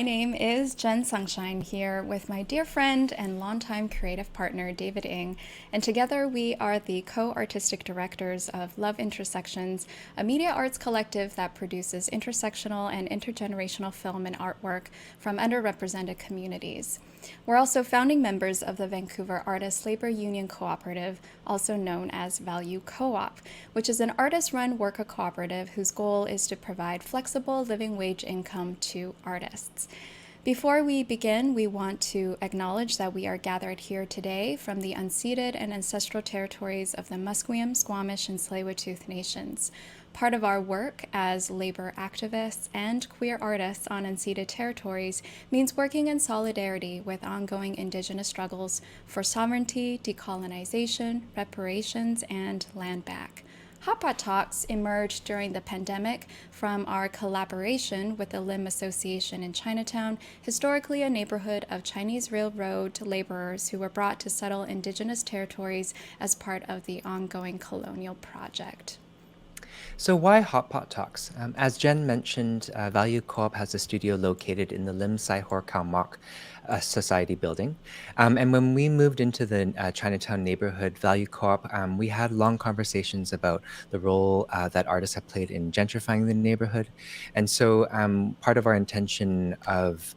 name is Jen Sunshine here with my dear friend and longtime creative partner, David Ng, and together we are the co-artistic directors of Love Intersections, a media arts collective that produces intersectional and intergenerational film and artwork from underrepresented communities. We're also founding members of the Vancouver Artists Labor Union Cooperative, also known as Value Co-op, which is an artist-run worker cooperative whose goal is to provide flexible living wage income to artists. Before we begin, we want to acknowledge that we are gathered here today from the unceded and ancestral territories of the Musqueam, Squamish, and Tsleil-Waututh nations. Part of our work as labor activists and queer artists on unceded territories means working in solidarity with ongoing Indigenous struggles for sovereignty, decolonization, reparations, and land back. Hot Pot Talks emerged during the pandemic from our collaboration with the Lim Association in Chinatown, historically a neighborhood of Chinese railroad laborers who were brought to settle Indigenous territories as part of the ongoing colonial project. So why Hot Pot Talks? As Jen mentioned, Value Co-op has a studio located in the Lim Sai Hor Khao Mok Society building. And when we moved into the Chinatown neighborhood, Value Co-op, we had long conversations about the role that artists have played in gentrifying the neighborhood. And so part of our intention of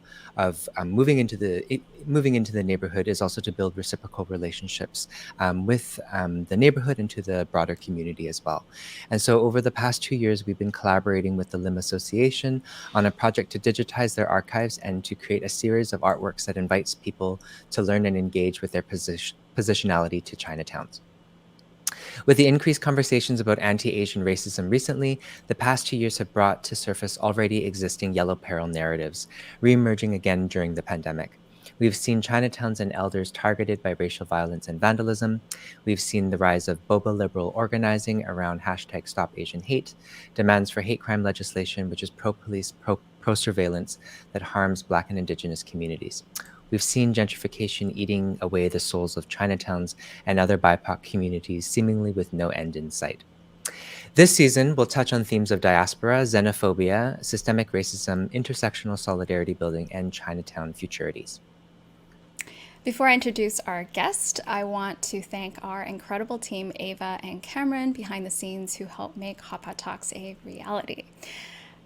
moving into the neighborhood is also to build reciprocal relationships with the neighborhood and to the broader community as well. And so over the past 2 years, we've been collaborating with the Lim Association on a project to digitize their archives and to create a series of artworks that invites people to learn and engage with their positionality to Chinatowns. With the increased conversations about anti-Asian racism recently, the past 2 years have brought to surface already existing yellow peril narratives, reemerging again during the pandemic. We've seen Chinatowns and elders targeted by racial violence and vandalism. We've seen the rise of boba liberal organizing around hashtag Stop Asian Hate, demands for hate crime legislation, which is pro-police, pro-surveillance that harms Black and Indigenous communities. We've seen gentrification eating away the souls of Chinatowns and other BIPOC communities, seemingly with no end in sight. This season, we'll touch on themes of diaspora, xenophobia, systemic racism, intersectional solidarity building, and Chinatown futurities. Before I introduce our guest, I want to thank our incredible team, Ava and Cameron, behind the scenes who helped make Hot Pot Talks a reality.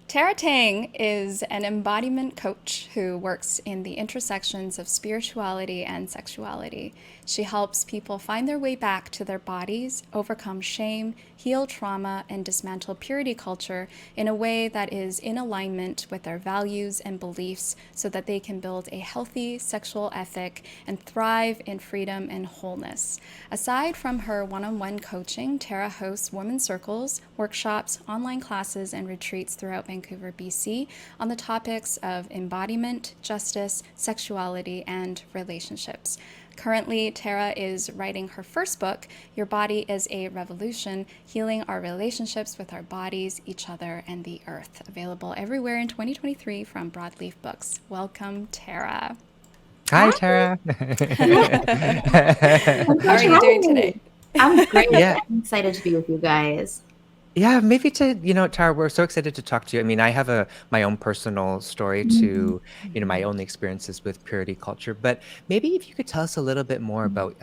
Tara Teng is an embodiment coach who works in the intersections of spirituality and sexuality. She helps people find their way back to their bodies, overcome shame, heal trauma, and dismantle purity culture in a way that is in alignment with their values and beliefs so that they can build a healthy sexual ethic and thrive in freedom and wholeness. Aside from her one-on-one coaching, Tara hosts women's circles, workshops, online classes, and retreats throughout Vancouver, BC on the topics of embodiment, justice, sexuality, and relationships. Currently, Tara is writing her first book, Your Body is a Revolution, Healing Our Relationships with Our Bodies, Each Other, and the Earth. Available everywhere in 2023 from Broadleaf Books. Welcome, Tara. Hi, Tara. How are you doing today? I'm great. Yeah. I'm excited to be with you guys. Yeah, maybe Tara, we're so excited to talk to you. I mean, I have my own personal story to, my own experiences with purity culture, but maybe if you could tell us a little bit more about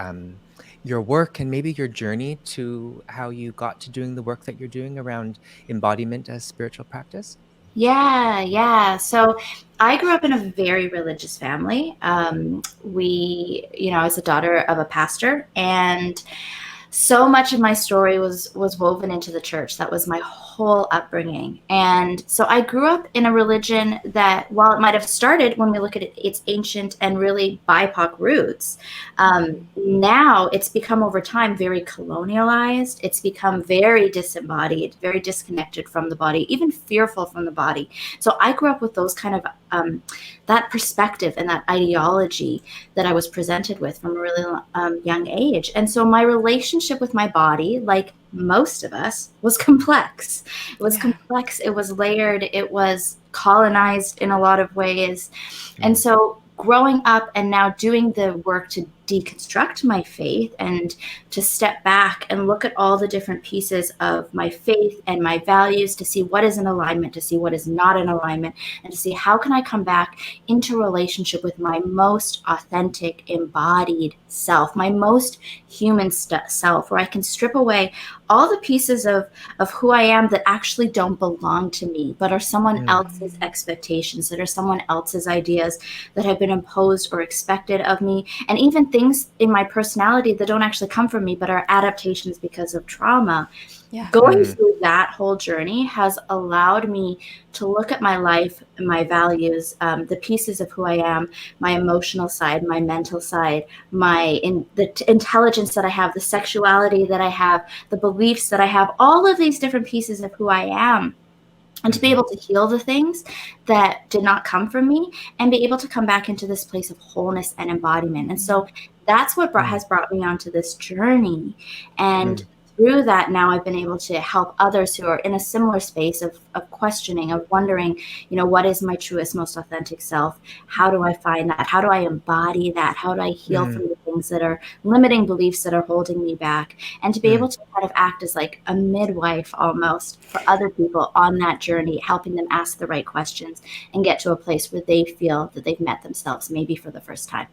your work and maybe your journey to how you got to doing the work that you're doing around embodiment as spiritual practice. Yeah. So I grew up in a very religious family. I was the daughter of a pastor, and so much of my story was woven into the church. That was my whole upbringing. And so I grew up in a religion that, while it might have started when we look at its ancient and really BIPOC roots, now it's become over time very colonialized. It's become very disembodied, very disconnected from the body, even fearful from the body. So I grew up with those kind of that perspective and that ideology that I was presented with from a really young age. And so my relationship with my body, like most of us, was complex. It was complex. It was layered. It was colonized in a lot of ways. And so growing up and now doing the work to deconstruct my faith and to step back and look at all the different pieces of my faith and my values, to see what is in alignment, to see what is not in alignment, and to see how can I come back into relationship with my most authentic, embodied self, my most human self, where I can strip away all the pieces of who I am that actually don't belong to me, but are someone else's expectations, that are someone else's ideas that have been imposed or expected of me, and even things in my personality that don't actually come from me, but are adaptations because of trauma. Yeah. Going through that whole journey has allowed me to look at my life and my values, the pieces of who I am, my emotional side, my mental side, the intelligence that I have, the sexuality that I have, the beliefs that I have, all of these different pieces of who I am. And to be able to heal the things that did not come from me and be able to come back into this place of wholeness and embodiment. And so that's what has brought me onto this journey. And through that, now I've been able to help others who are in a similar space of questioning, of wondering, what is my truest, most authentic self? How do I find that? How do I embody that? How do I heal from the things that are limiting beliefs that are holding me back? And to be able to kind of act as like a midwife almost for other people on that journey, helping them ask the right questions and get to a place where they feel that they've met themselves, maybe for the first time.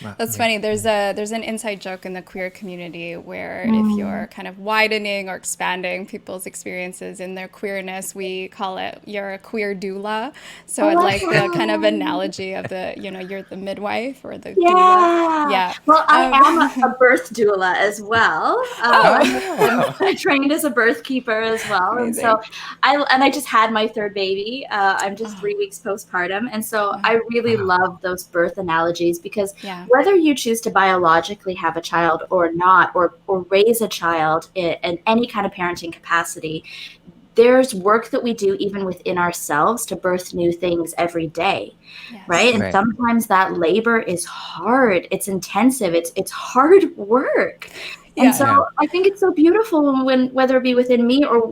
Wow. That's funny. There's an inside joke in the queer community where if you're kind of widening or expanding people's experiences in their queerness, we call it you're a queer doula. So I like the kind of analogy of you're the midwife or the doula. Yeah. Well, I am a birth doula as well. I'm trained as a birth keeper as well. Amazing. And so I just had my third baby. I'm just 3 weeks postpartum. And so I really love those birth analogies, because whether you choose to biologically have a child or not, or raise a child in any kind of parenting capacity, there's work that we do even within ourselves to birth new things every day. Right? And sometimes that labor is hard. It's intensive. It's hard work. And so I think it's so beautiful whether it be within me or,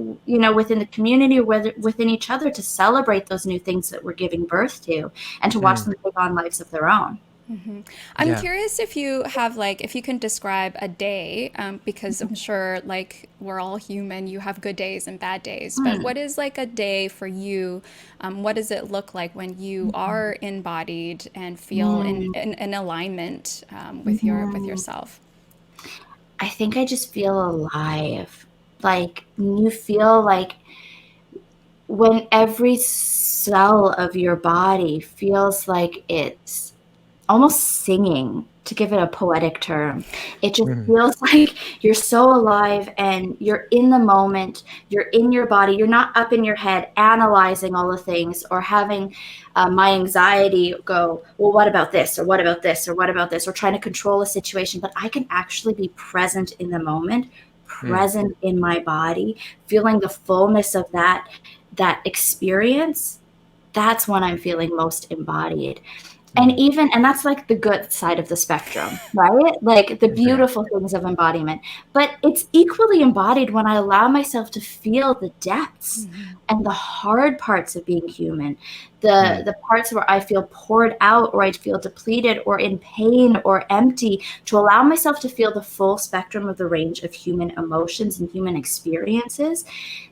within the community, or whether within each other, to celebrate those new things that we're giving birth to and to watch them take on lives of their own. I'm curious if you have if you can describe a day, because I'm sure we're all human, you have good days and bad days, but what is a day for you? What does it look like when you are embodied and feel in alignment with yourself? I think I just feel alive. You feel like when every cell of your body feels like it's almost singing, to give it a poetic term. It just feels like you're so alive and you're in the moment, you're in your body, you're not up in your head analyzing all the things, or having my anxiety go, well, what about this, or what about this, or what about this, or trying to control a situation. But I can actually be present in the moment, present in my body, feeling the fullness of that experience. That's when I'm feeling most embodied. And that's the good side of the spectrum, right? The beautiful things of embodiment. But it's equally embodied when I allow myself to feel the depths and the hard parts of being human, the parts where I feel poured out, or I feel depleted, or in pain, or empty, to allow myself to feel the full spectrum of the range of human emotions and human experiences.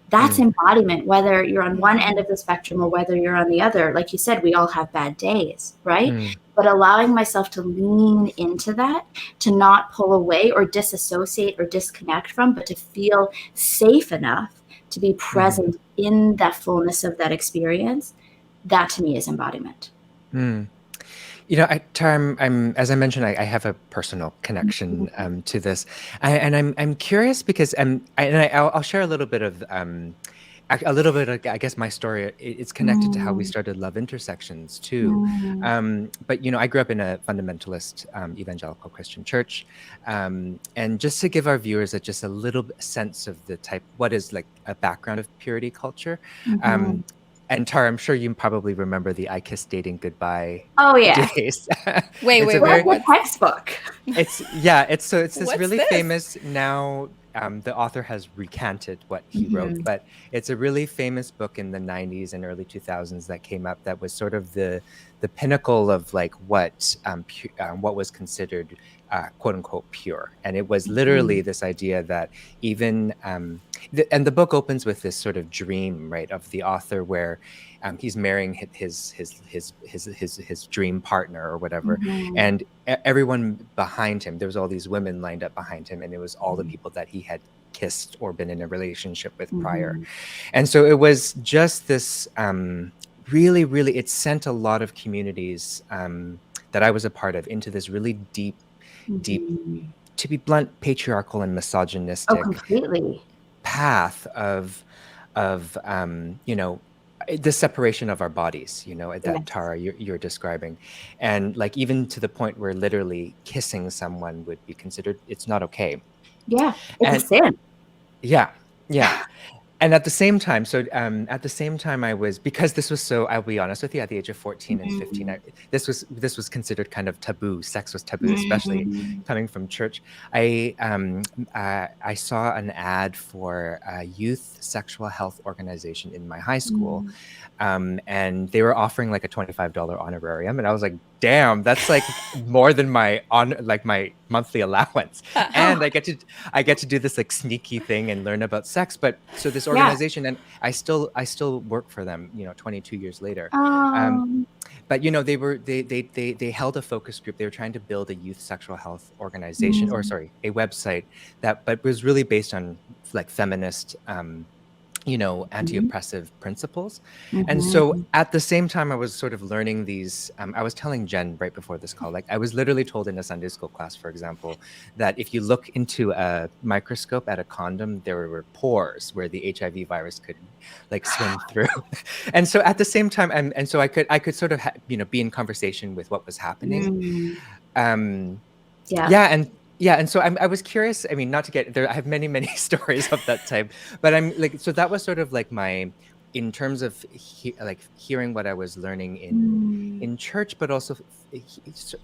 That's embodiment, whether you're on one end of the spectrum or whether you're on the other. Like you said, we all have bad days, right? But allowing myself to lean into that, to not pull away or disassociate or disconnect from, but to feel safe enough to be present in that fullness of that experience, that to me is embodiment. Tara, as I mentioned, I have a personal connection to this, and I'm curious because I'll share a little bit of I guess my story. It's connected to how we started Love Intersections too. But I grew up in a fundamentalist evangelical Christian church, and just to give our viewers just a little sense of the type, what is a background of purity culture. And Tara, I'm sure you probably remember the I Kissed Dating Goodbye days. Wait, what's the textbook? It's this really famous now the author has recanted what he wrote, Mhm. but it's a really famous book in the 90s and early 2000s that came up that was sort of the pinnacle of like what was considered quote unquote pure. And it was literally Mhm. this idea that even and the book opens with this sort of dream, right, of the author where he's marrying his dream partner or whatever, Mhm. and everyone behind him, there was all these women lined up behind him, and it was all the people that he had kissed or been in a relationship with prior. Mhm. And so it was just this really, really, it sent a lot of communities that I was a part of into this really deep, Mhm. to be blunt, patriarchal and Oh, misogynistic completely. path of the separation of our bodies, that Yes. Tara you're describing, and like even to the point where literally kissing someone would be considered, it's not okay. Yeah, it's a And sin. yeah, yeah. And at the same time, I was, because this was so, I'll be honest with you, at the age of 14 and 15, Mhm. this was considered kind of taboo. Sex was taboo, especially Mhm. coming from church. I saw an ad for a youth sexual health organization in my high school, Mhm. and they were offering like a $25 honorarium, and I was like, damn, that's like more than my monthly allowance. Oh, And I get to do this like sneaky thing and learn about sex. But so this yeah. organization, and I still work for them, 22 years later. Um, Um, but they held a focus group. They were trying to build a youth sexual health organization, or mm, sorry, a website but was really based on like feminist mhm, anti-oppressive principles. And so mhm. at the same time, I was sort of learning these. I was telling Jen right before this call, like I was literally told in a Sunday school class, for example, that if you look into a microscope at a condom, there were pores where the HIV virus could like swim through. And so at the same time, and so I could sort of be in conversation with what was happening. Mm, Um, yeah. yeah, and so I was curious. I mean, not to get there, I have many, many stories of that type, but I'm like, so that was sort of like in terms of like hearing what I was learning Mm, in church, but also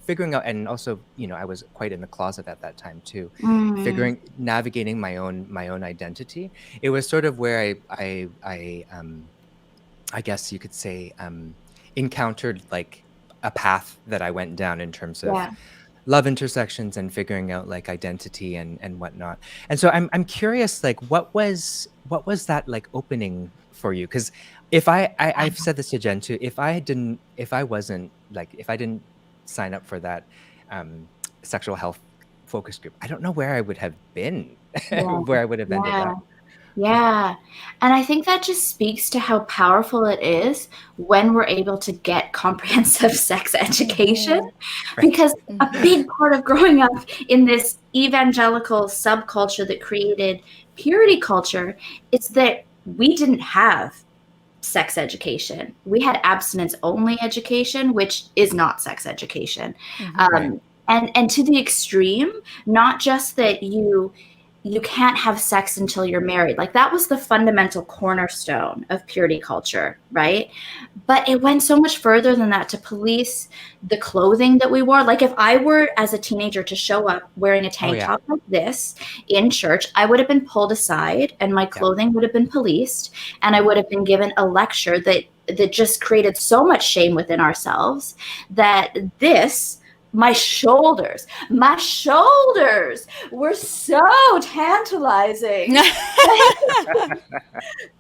figuring out, and also, I was quite in the closet at that time too, mm, navigating my own identity. It was sort of where I guess you could say, encountered like a path that I went down in terms of yeah. love intersections and figuring out like identity and whatnot. And so I'm curious, like what was that like opening for you? Because if I've said this to Jen too, if I didn't sign up for that um, sexual health focus group, I don't know where I would have been, Yeah. where I would have ended Yeah. up. Yeah. And I think that just speaks to how powerful it is when we're able to get comprehensive sex education. Mhm. Right. Because a Mhm. big part of growing up in this evangelical subculture that created purity culture is that we didn't have sex education. We had abstinence only education, which is not sex education. Mhm. Right. And to the extreme, not just that you can't have sex until you're married. Like that was the fundamental cornerstone of purity culture, right? But it went so much further than that to police the clothing that we wore. Like if I were as a teenager to show up wearing a Oh tank yeah. top like this in church, I would have been pulled aside and my Yeah. clothing would have been policed and I would have been given a lecture that just created so much shame within ourselves that my shoulders were so tantalizing.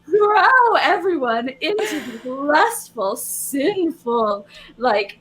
Throw everyone into the lustful, sinful, like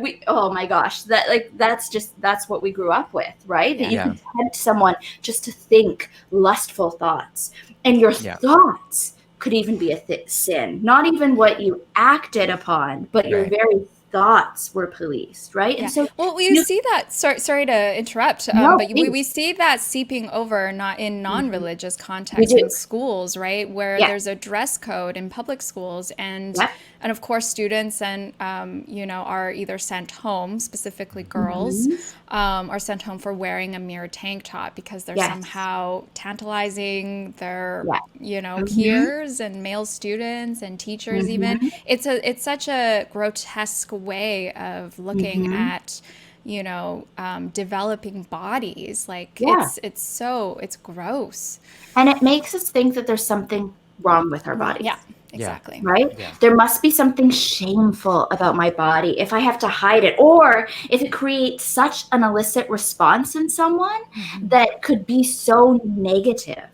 we oh my gosh, that's what we grew up with, right? That Yeah. you Yeah. could tempt someone just to think lustful thoughts, and your Yeah. thoughts could even be a sin, not even what you acted upon, but your Right. very thoughts were policed, right? And Yeah. so Well, we you see that. Sorry to interrupt, no, but please. we see that seeping over not in Mhm. non-religious We contexts in do. schools, right, where Yeah. there's a dress code in public schools, Yep. and of course students and are either sent home, specifically girls, Mhm. are sent home for wearing a mirrored tank top because they're Yes. somehow tantalizing their Yeah. Mhm. peers and male students and teachers even. Mhm. It's such a grotesque way of looking Mhm. at developing bodies. Like Yeah. it's gross. And it makes us think that there's something wrong with our Wrong. bodies. Yeah, Yeah. exactly. Right? Yeah. There must be something shameful about my body if I have to hide it, or if it creates such an illicit response in someone that could be so negative.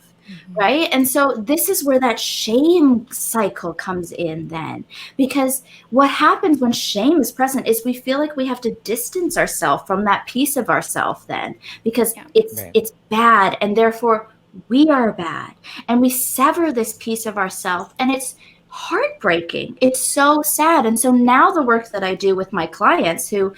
Right? And so this is where that shame cycle comes in then, because what happens when shame is present is we feel like we have to distance ourselves from that piece of ourselves then, because Yeah. Right. it's bad, and therefore we are bad, and we sever this piece of ourselves, and it's heartbreaking. It's so sad. And so now the work that I do with my clients, who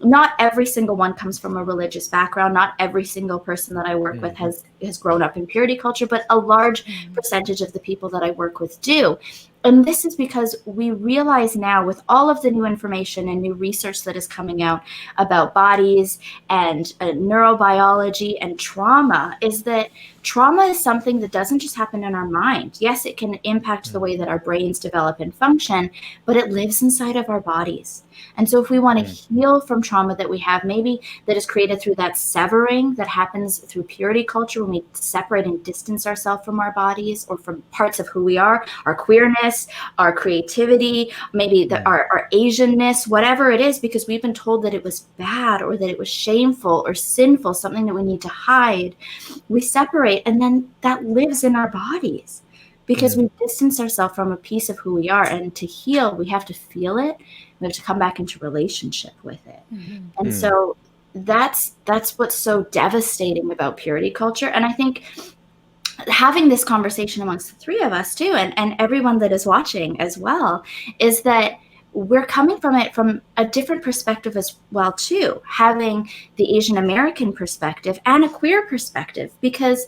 not every single one comes from a religious background, not every single person that I work with has grown up in purity culture, but a large percentage of the people that I work with do. And this is because we realize now, with all of the new information and new research that is coming out about bodies and neurobiology and trauma, is that trauma is something that doesn't just happen in our mind. Yes, it can impact the way that our brains develop and function, but it lives inside of our bodies. And so if we want to heal from trauma that we have, maybe that is created through that severing that happens through purity culture, when we separate and distance ourselves from our bodies or from parts of who we are, our queerness, our creativity, maybe our Asianness, whatever it is, because we've been told that it was bad or that it was shameful or sinful, something that we need to hide, we separate, and then that lives in our bodies because we've distanced ourselves from a piece of who we are. And to heal, we have to feel it. We have to come back into relationship with it. And so that's what's so devastating about purity culture. And I think having this conversation amongst the three of us too, and everyone that is watching as well, is that we're coming from it from a different perspective as well too, having the Asian American perspective and a queer perspective, because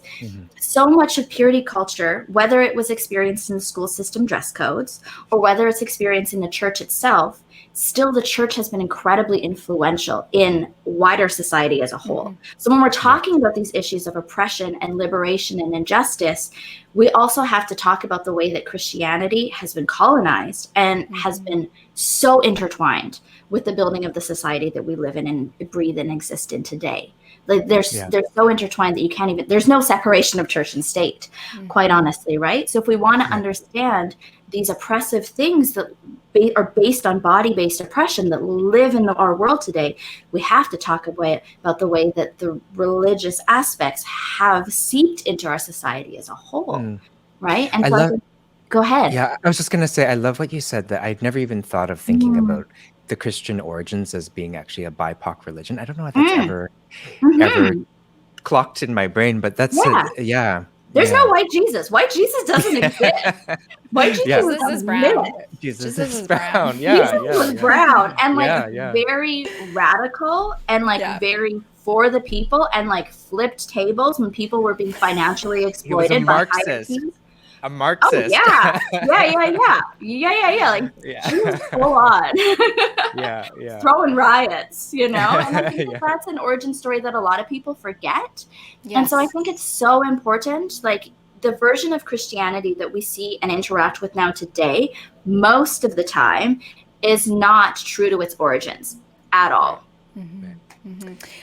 so much of purity culture, whether it was experienced in the school system dress codes or whether it's experienced in the church itself, still the church has been incredibly influential in wider society as a whole. So when we're talking about these issues of oppression and liberation and injustice, we also have to talk about the way that Christianity has been colonized and has been so intertwined with the building of the society that we live in and breathe and exist in today. Like they're so intertwined that you can't even, there's no separation of church and state, quite honestly, right? So if we want to understand these oppressive things that are based on body-based oppression that live in our world today, we have to talk about the way that the religious aspects have seeped into our society as a whole, right? And so I think, go ahead. Yeah, I was just gonna say, I love what you said, that I'd never even thought of thinking about the Christian origins as being actually a BIPOC religion. I don't know if that's ever clocked in my brain, but that's There's no white Jesus. White Jesus doesn't exist. White Jesus is brown. Jesus is brown. Yeah, Jesus was brown and very radical and very for the people, and flipped tables when people were being financially exploited. He was a Marxist. A Marxist. Oh, yeah. Like he was full on. Throwing riots, And I think that's an origin story that a lot of people forget. Yes. And so I think it's so important, the version of Christianity that we see and interact with now today, most of the time, is not true to its origins at all.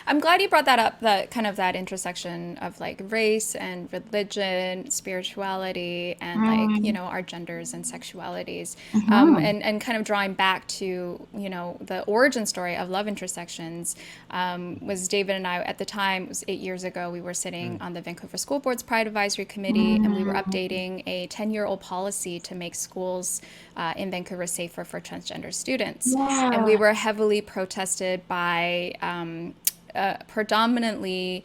I'm glad you brought that up, that intersection of race and religion, spirituality, and our genders and sexualities, and kind of drawing back to the origin story of Love Intersections. Was David and I, at the time, it was 8 years ago, we were sitting on the Vancouver School Board's Pride Advisory Committee, and we were updating a 10-year-old policy to make schools in Vancouver safer for transgender students. And we were heavily protested by predominantly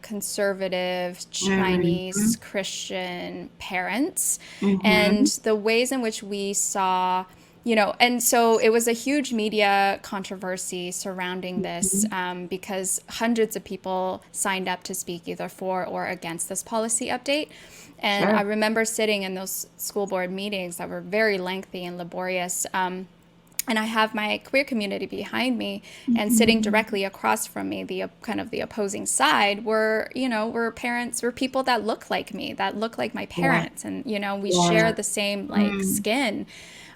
conservative Chinese Christian parents, and the ways in which we saw, and so it was a huge media controversy surrounding this, because hundreds of people signed up to speak either for or against this policy update. And I remember sitting in those school board meetings that were very lengthy and laborious. And I have my queer community behind me, and sitting directly across from me, the opposing side, were parents, were people that look like me, that look like my parents, and we share the same skin.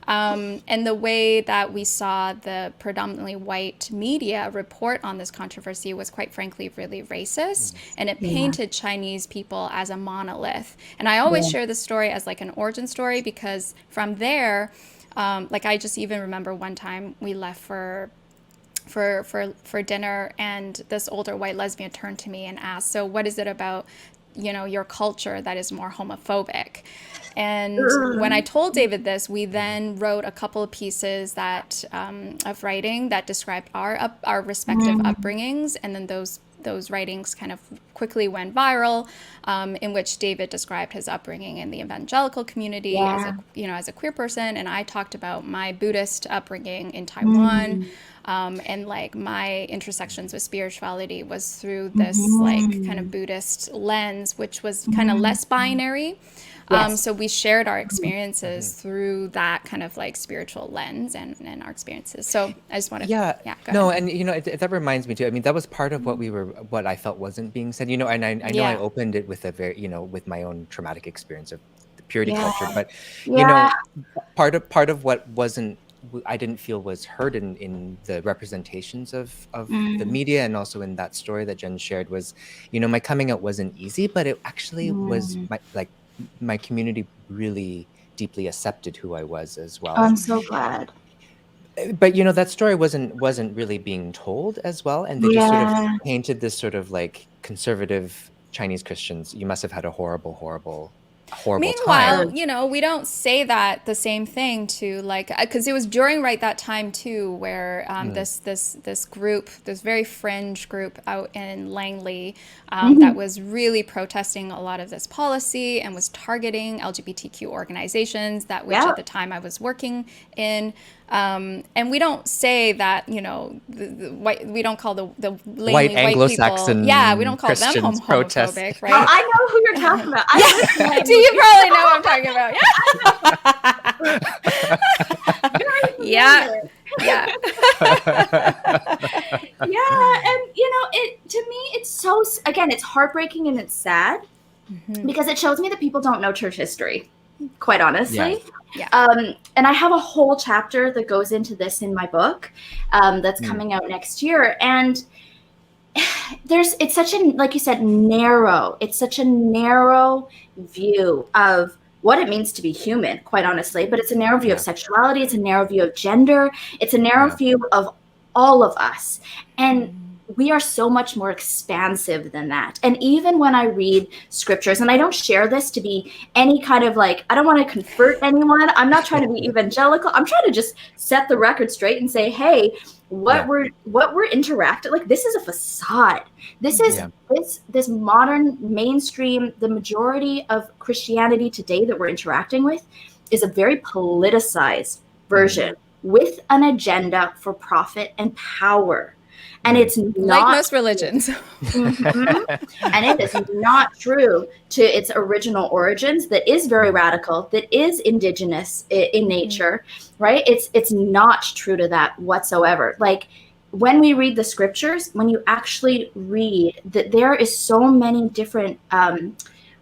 And the way that we saw the predominantly white media report on this controversy was, quite frankly, really racist. And it painted Chinese people as a monolith. And I always share this story as like an origin story, because from there, like I just even remember one time we left for dinner, and this older white lesbian turned to me and asked, "So what is it about, your culture that is more homophobic?" And when I told David this, we then wrote a couple of pieces that of writing that described our respective upbringings, and then those writings kind of quickly went viral, in which David described his upbringing in the evangelical community as a queer person, and I talked about my Buddhist upbringing in Taiwan. And like my intersections with spirituality was through this like kind of Buddhist lens, which was kind of less binary. So we shared our experiences through that kind of like spiritual lens and our experiences. So I just want to, no, ahead. and that reminds me too. I mean, that was part of what I felt wasn't being said. And I know I opened it with a very, with my own traumatic experience of the purity culture, but part of what I didn't feel was heard in the representations of the media, and also in that story that Jen shared was, my coming out wasn't easy, but it actually was my community really deeply accepted who I was as well. Oh, I'm so glad. But that story wasn't really being told as well, and they just sort of painted this sort of like conservative Chinese Christians. You must have had a horrible Meanwhile, time. we don't say that the same thing to like, because it was during that time too, where this group, this very fringe group out in Langley, that was really protesting a lot of this policy and was targeting LGBTQ organizations which at the time I was working in. And we don't say that, the white, we don't call the white Anglo-Saxon people, we don't call Christians them homophobic, right? Oh, I know who you're talking about. Do you probably know what I'm talking about? Yeah. And to me, it's so, again, it's heartbreaking and it's sad because it shows me that people don't know church history, quite honestly. And I have a whole chapter that goes into this in my book that's coming out next year. And it's such a, like you said, it's such a narrow view of what it means to be human, quite honestly. But it's a narrow view of sexuality. It's a narrow view of gender. It's a narrow view of all of us. And we are so much more expansive than that. And even when I read scriptures, and I don't share this to be any kind of like, I don't want to convert anyone. I'm not trying to be evangelical. I'm trying to just set the record straight and say, hey, what we're interacting, like, this is a facade. This is this modern mainstream, the majority of Christianity today that we're interacting with is a very politicized version with an agenda for profit and power. And it's not like most religions. And it is not true to its original origins, that is very radical, that is indigenous in nature, right? It's not true to that whatsoever. Like, when we read the scriptures, when you actually read that, there is so many different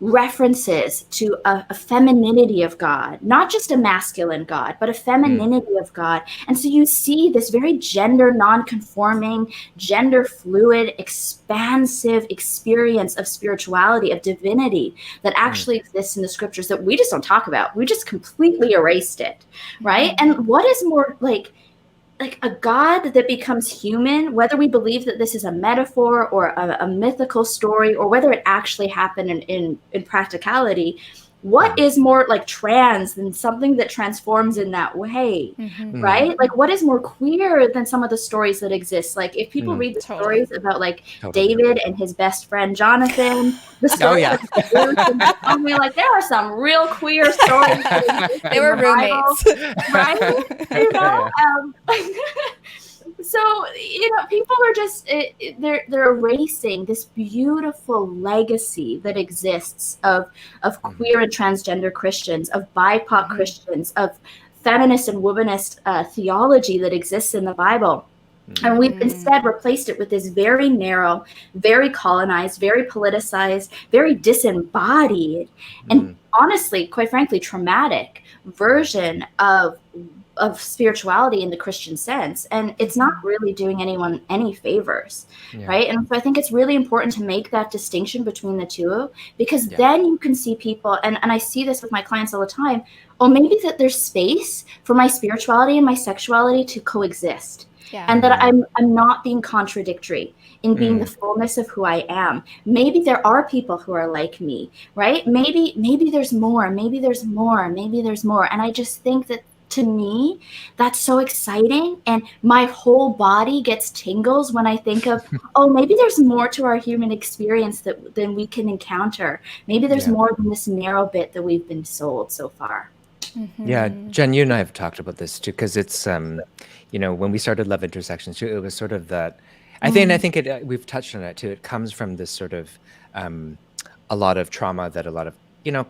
references to a femininity of God, not just a masculine God, but a femininity of God. And so you see this very gender non-conforming, gender fluid, expansive experience of spirituality, of divinity that actually exists in the scriptures that we just don't talk about. We just completely erased it, right? And what is more like a God that becomes human, whether we believe that this is a metaphor or a mythical story, or whether it actually happened in practicality, what is more like trans than something that transforms in that way, right? Like, what is more queer than some of the stories that exist? Like, if people read the stories about like David and his best friend Jonathan, the story of Ruth and Naomi, like, there are some real queer stories. They were roommates, right? So, people are just, they're erasing this beautiful legacy that exists of queer and transgender Christians, of BIPOC Christians, of feminist and womanist theology that exists in the Bible. And we've instead replaced it with this very narrow, very colonized, very politicized, very disembodied, and honestly, quite frankly, traumatic version of spirituality in the Christian sense. And it's not really doing anyone any favors, right? And so I think it's really important to make that distinction between the two, because then you can see people, and I see this with my clients all the time, oh, maybe that there's space for my spirituality and my sexuality to coexist. And that I'm not being contradictory in being the fullness of who I am. Maybe there are people who are like me, right? Maybe there's more, maybe there's more, maybe there's more. And I just think that, to me, that's so exciting. And my whole body gets tingles when I think of, oh, maybe there's more to our human experience than we can encounter. Maybe there's more than this narrow bit that we've been sold so far. Yeah, Jen, you and I have talked about this too, because it's, when we started Love Intersections too, it was sort of that, I think we've touched on it too. It comes from this sort of, a lot of trauma that a lot of,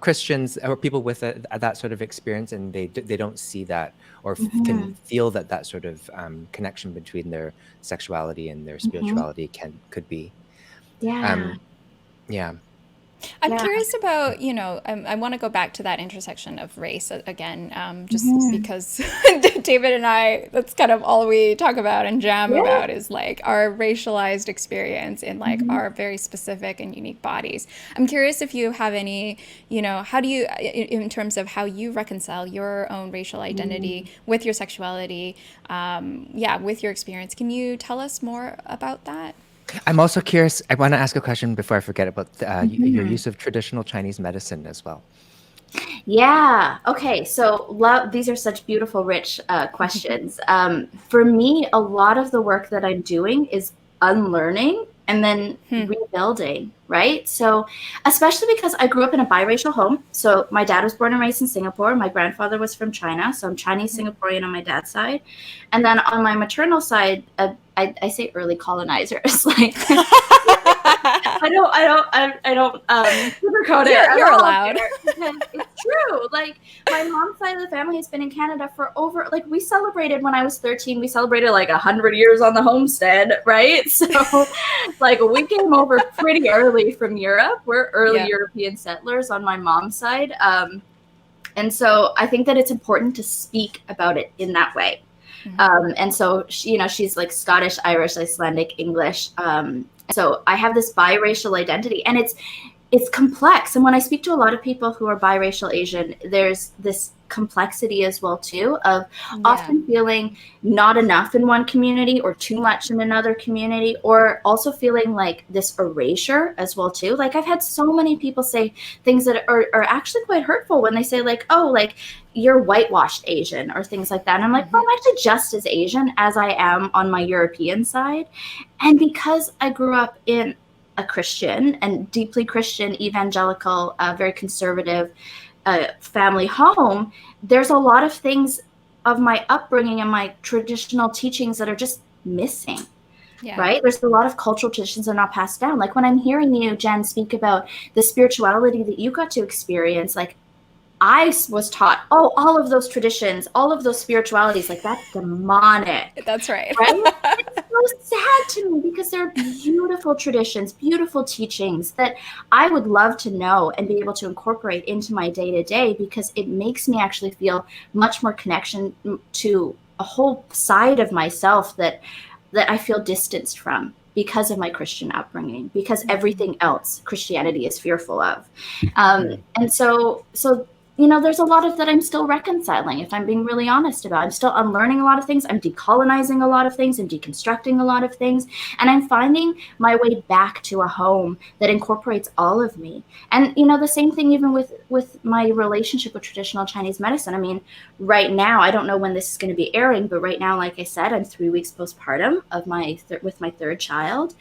Christians or people with that sort of experience, and they don't see that or can feel that sort of connection between their sexuality and their spirituality could be. Yeah. I'm curious about, I want to go back to that intersection of race again, just because David and I, that's kind of all we talk about and jam about is like our racialized experience in like our very specific and unique bodies. I'm curious if you have any, how do you, in terms of how you reconcile your own racial identity with your sexuality, with your experience. Can you tell us more about that? I'm also curious, I want to ask a question before I forget about your use of traditional Chinese medicine as well. Yeah. Okay. So these are such beautiful, rich questions. For me, a lot of the work that I'm doing is unlearning and then rebuilding, right? So especially because I grew up in a biracial home. So my dad was born and raised in Singapore. My grandfather was from China. So I'm Chinese Singaporean on my dad's side. And then on my maternal side, I say early colonizers. Like I don't sugarcoat it. You're allowed. It's true. Like my mom's side of the family has been in Canada for over, like we celebrated when I was 13, we celebrated like 100 years on the homestead, right? So like we came over pretty early from Europe. We're early European settlers on my mom's side. And so I think that it's important to speak about it in that way. And so, she's like Scottish, Irish, Icelandic, English. So I have this biracial identity, and it's complex. And when I speak to a lot of people who are biracial Asian, there's this complexity as well too of often feeling not enough in one community or too much in another community, or also feeling like this erasure as well too. Like I've had so many people say things that are actually quite hurtful when they say like, oh, like you're whitewashed Asian or things like that. And I'm like, well, I'm actually just as Asian as I am on my European side. And because I grew up in a Christian and deeply Christian, evangelical, very conservative family home, there's a lot of things of my upbringing and my traditional teachings that are just missing. Right? There's a lot of cultural traditions that are not passed down. Like when I'm hearing you, Jen, speak about the spirituality that you got to experience, like I was taught, oh, all of those traditions, all of those spiritualities, like that's demonic. That's right. Right? It's so sad to me because they're beautiful traditions, beautiful teachings that I would love to know and be able to incorporate into my day-to-day, because it makes me actually feel much more connection to a whole side of myself that I feel distanced from because of my Christian upbringing, because everything else Christianity is fearful of. And so there's a lot of that I'm still reconciling, if I'm being really honest about. I'm still unlearning a lot of things. I'm decolonizing a lot of things and deconstructing a lot of things. And I'm finding my way back to a home that incorporates all of me. And, the same thing even with my relationship with traditional Chinese medicine. I mean, right now, I don't know when this is going to be airing, but right now, like I said, I'm 3 weeks postpartum of with my third child.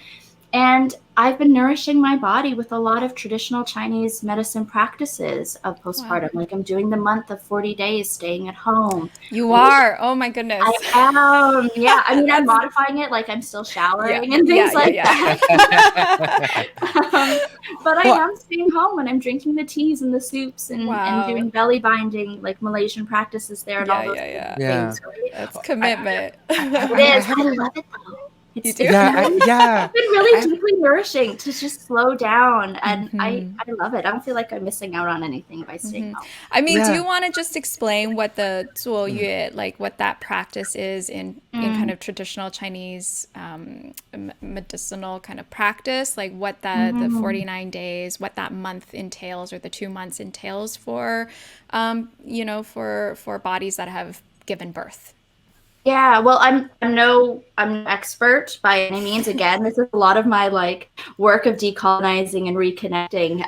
And I've been nourishing my body with a lot of traditional Chinese medicine practices of Wow. postpartum. Like I'm doing the month of 40 days staying at home. You are. Oh my I goodness. am. Yeah. I mean, I'm That's modifying it. Like I'm still yeah. showering and Yeah, things yeah, like yeah. that. But I Well, am staying home and I'm drinking the teas and the soups and Wow. doing belly binding, like Malaysian practices there and all Yeah, those yeah, yeah. yeah. things, right? That's Well, I, commitment. It I is. have I a love it though. You do? It's yeah, been really yeah. it's been I really have, deeply nourishing to just slow down, and I Hmm. I love it. I don't feel like I'm missing out on anything by staying Hmm. home. I mean, do yeah. you want to just explain what the Mm, 坐月, like what that practice is in kind Mm, of traditional Chinese medicinal kind of practice, like what the mhm. 49 days, what that month entails, or the 2 months entails for, for bodies that have given birth. Yeah, well, I'm no expert by any means. Again, this is a lot of my like work of decolonizing and reconnecting.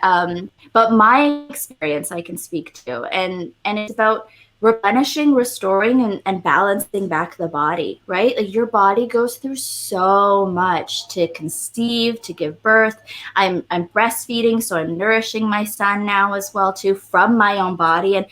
But my experience I can speak to, and it's about replenishing, restoring, and balancing back the body. Right, like your body goes through so much to conceive, to give birth. I'm breastfeeding, so I'm nourishing my son now as well too from my own body, and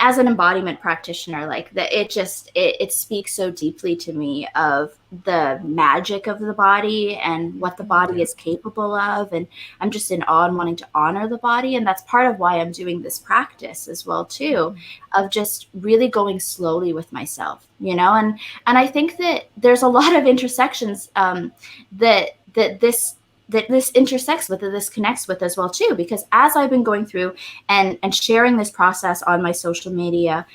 as an embodiment practitioner, like that, it speaks so deeply to me of the magic of the body and what the body yeah. is capable of. And I'm just in awe and wanting to honor the body, and that's part of why I'm doing this practice as well too, of just really going slowly with myself, and I think that there's a lot of intersections, that that this that this intersects with, that this connects with as well too, because as I've been going through and sharing this process on my social media,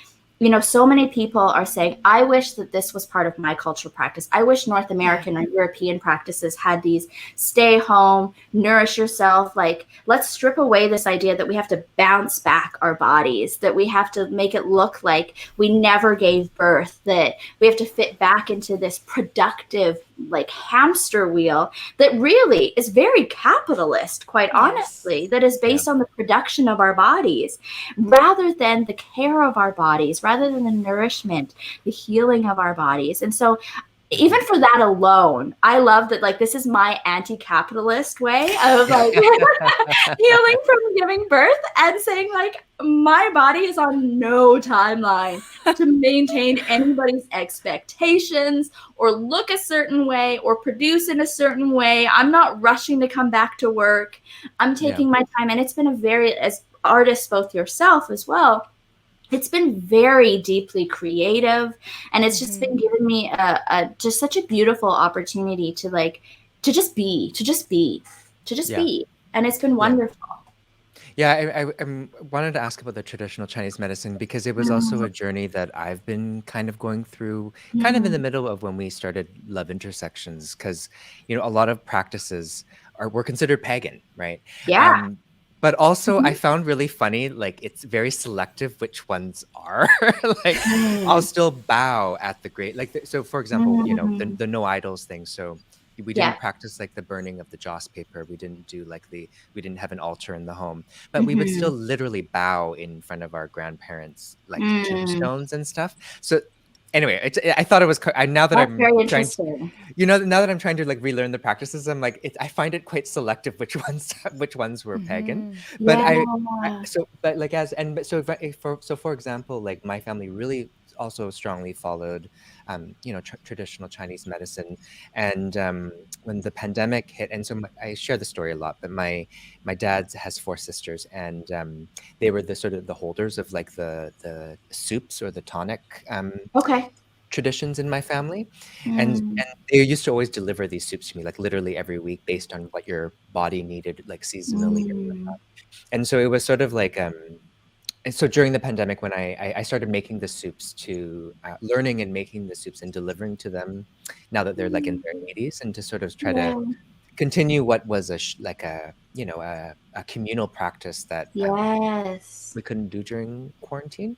so many people are saying, I wish that this was part of my cultural practice. I wish North Yeah. American or European practices had these stay home, nourish yourself. Like, let's strip away this idea that we have to bounce back our bodies, that we have to make it look like we never gave birth, that we have to fit back into this productive, like, hamster wheel that really is very capitalist, quite Yes. honestly, that is Yeah. based on the production of our bodies rather than the care of our bodies, rather than the nourishment, the healing of our bodies. And so, even Mhm. for that alone, I love that, like, this is my anti-capitalist way of like healing from giving birth and saying, like, my body is on no timeline to maintain anybody's expectations or look a certain way or produce in a certain way. I'm not rushing to come back to work. I'm Yeah. taking my time. And it's been a very, as artists, both yourself as well, it's been very deeply creative, and it's just been giving me a just such a beautiful opportunity to, like, to just be, to just Yeah. be, and it's been Yeah. wonderful. Yeah, I wanted to ask about the traditional Chinese medicine because it was also Mm, a journey that I've been kind of going through, kind of in the mm, middle of when we started Love Intersections, because a lot of practices were considered pagan, right? yeah. Um, but also I Mhm. found really funny, like it's very selective which ones are. Like I'll Mm, still bow at the great, like so for example, mm, the no idols thing. So we didn't yeah. practice like the burning of the joss paper. We didn't have an altar in the home, but we would still Mhm. literally bow in front of our grandparents, like Mm. tombstones and stuff. So anyway, I thought it was now that That's I'm very trying to, interesting. now that I'm trying to like relearn the practices, I'm like, I find it quite selective which ones which ones were pagan. But Yeah. but like as and but so for example, like my family really also strongly followed traditional Chinese medicine, and when the pandemic hit, and so I share the story a lot, but my dad has four sisters, and they were the sort of the holders of like the soups or the tonic Okay. traditions in my family, Mm. and they used to always deliver these soups to me like literally every week based on what your body needed like seasonally and Mm. whatnot. And so it was sort of like and so during the pandemic when I started making the soups to learning and making the soups and delivering to them now that they're like in their 80s, and to sort of try to Yeah. continue what was like a communal practice that Yes. we couldn't do during quarantine.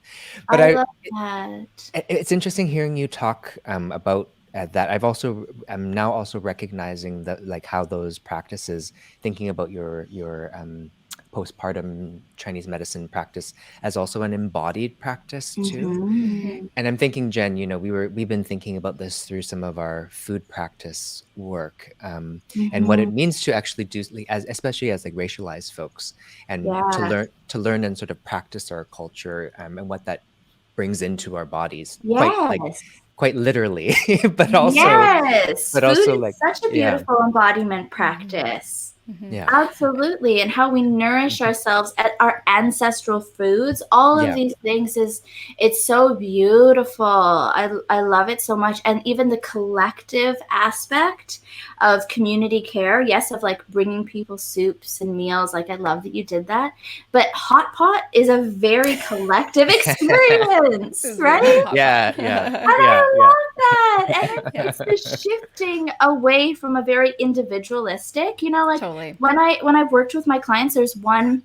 But I love that. it's interesting hearing you talk about that. I'm now also recognizing that like how those practices, thinking about your postpartum Chinese medicine practice as also an embodied practice too. Mm-hmm. And I'm thinking, Jen, we've been thinking about this through some of our food practice work, and what Mm-hmm. it means to actually do, like, especially as like racialized folks, and Yeah. to learn and sort of practice our culture, and what that brings into our bodies, Yes. quite literally, Yes. but Food also is like, such a yeah, beautiful embodiment practice. yeah, Absolutely. And how we nourish mhm, ourselves at our ancestral foods, all of yeah, these things it's so beautiful. I love it so much. And even the collective aspect of community care, yes, of like bringing people soups and meals. Like, I love that you did that. But hot pot is a very collective This experience, is very right? hot pot. yeah, yeah, And yeah, I yeah, love that. And Yeah, it's the shifting away from a very individualistic, like totally. when I've worked with my clients, there's one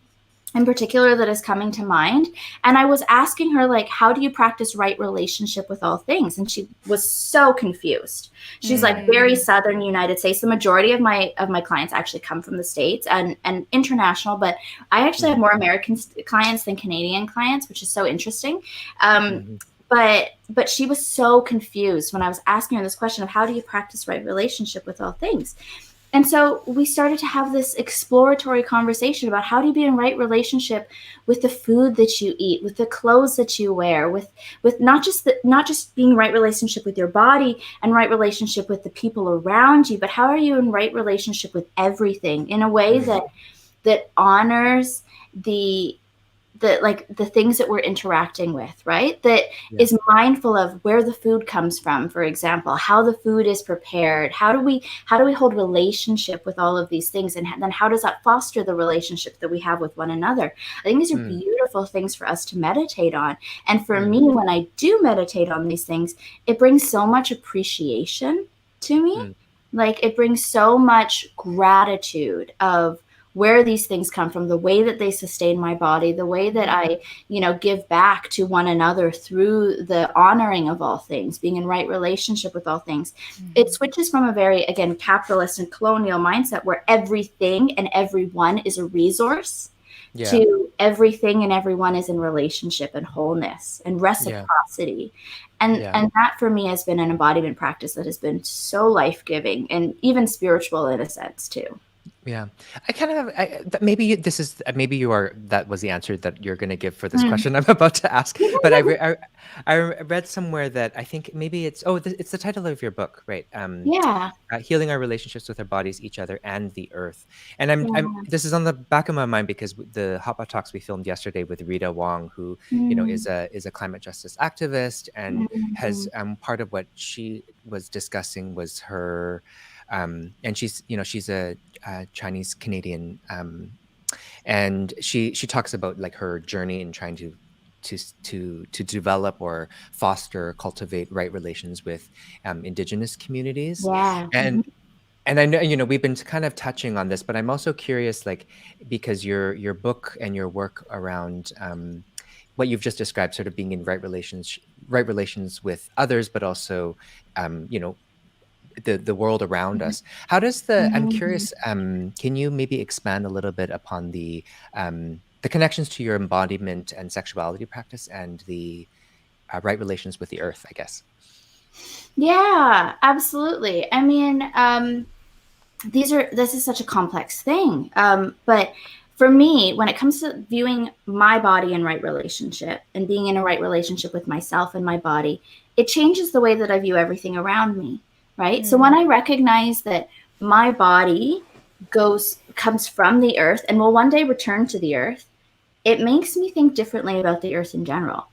in particular that is coming to mind. And I was asking her, like, how do you practice right relationship with all things? And she was so confused. She's like, very Southern United States. The majority of my clients actually come from the States and international, but I actually have mhm, more American clients than Canadian clients, which is so interesting. Um, mhm, but she was so confused when I was asking her this question of how do you practice right relationship with all things. And so we started to have this exploratory conversation about how do you be in right relationship with the food that you eat, with the clothes that you wear, with not just being right relationship with your body and right relationship with the people around you, but how are you in right relationship with everything in a way mhm, that honors the things that we're interacting with, right? That yeah, is mindful of where the food comes from, for example, how the food is prepared, how do we hold relationship with all of these things, and then how does that foster the relationship that we have with one another? I think these are mm, beautiful things for us to meditate on. And for mm, me, when I do meditate on these things, it brings so much appreciation to me. mm, Like, it brings so much gratitude of where these things come from, the way that they sustain my body, the way that I, give back to one another through the honoring of all things, being in right relationship with all things. It switches from a very, again, capitalist and colonial mindset where everything and everyone is a resource yeah, to everything and everyone is in relationship and wholeness and yeah, reciprocity. And yeah. and that for me has been an embodiment practice that has been so life-giving and even spiritual in a sense too. Yeah, I kind of maybe this is maybe you are that was the answer that you're going to give for this Mm. question I'm about to ask. But I read somewhere that I think maybe it's the title of your book, right? Yeah. Healing our relationships with our bodies, each other, and the earth. And I'm Yeah. this is on the back of my mind because the Hot Pot Talks we filmed yesterday with Rita Wong, who Mm. is a climate justice activist, and has Mhm. part of what she was discussing was her, and she's a Chinese Canadian, and she talks about like her journey in trying to develop or foster, cultivate right relations with Indigenous communities, Yeah. and Mhm. I know we've been kind of touching on this, but I'm also curious, like because your book and your work around what you've just described, sort of being in right relations with others, but also the world around Mhm. us. How does I'm Mhm. curious, can you maybe expand a little bit upon the connections to your embodiment and sexuality practice and the right relations with the earth, I guess? Yeah, absolutely. I mean, this is such a complex thing. But for me, when it comes to viewing my body in right relationship and being in a right relationship with myself and my body, it changes the way that I view everything around me, right? So when I recognize that my body comes from the earth and will one day return to the earth, it makes me think differently about the earth in general,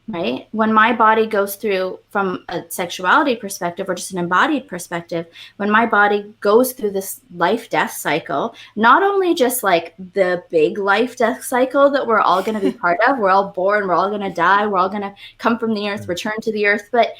right? When my body goes through, from a sexuality perspective or just an embodied perspective, when my body goes through this life death cycle, not only just like the big life death cycle that we're all going to be part of, we're all born, we're all going to die, we're all going to come from the earth, Mm, return to the earth, but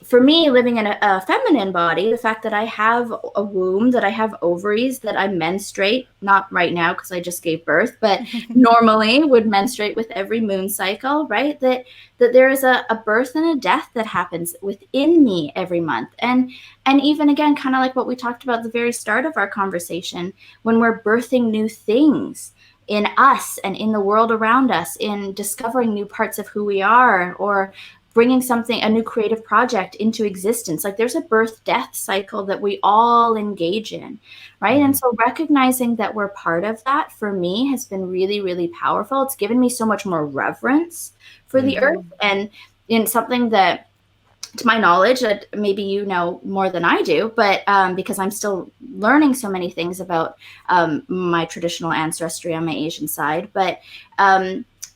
for me, living in a feminine body, the fact that I have a womb, that I have ovaries, that I menstruate, not right now because I just gave birth, but normally would menstruate with every moon cycle, right? That there is a birth and a death that happens within me every month. And even again, kind of like what we talked about at the very start of our conversation, when we're birthing new things, in us and in the world around us, in discovering new parts of who we are, or bringing a new creative project into existence. Like there's a birth-death cycle that we all engage in, right? And so recognizing that we're part of that, for me, has been really, really powerful. It's given me so much more reverence for the earth, and in something that, to my knowledge, that maybe you know more than I do, but because I'm still learning so many things about my traditional ancestry on my Asian side. But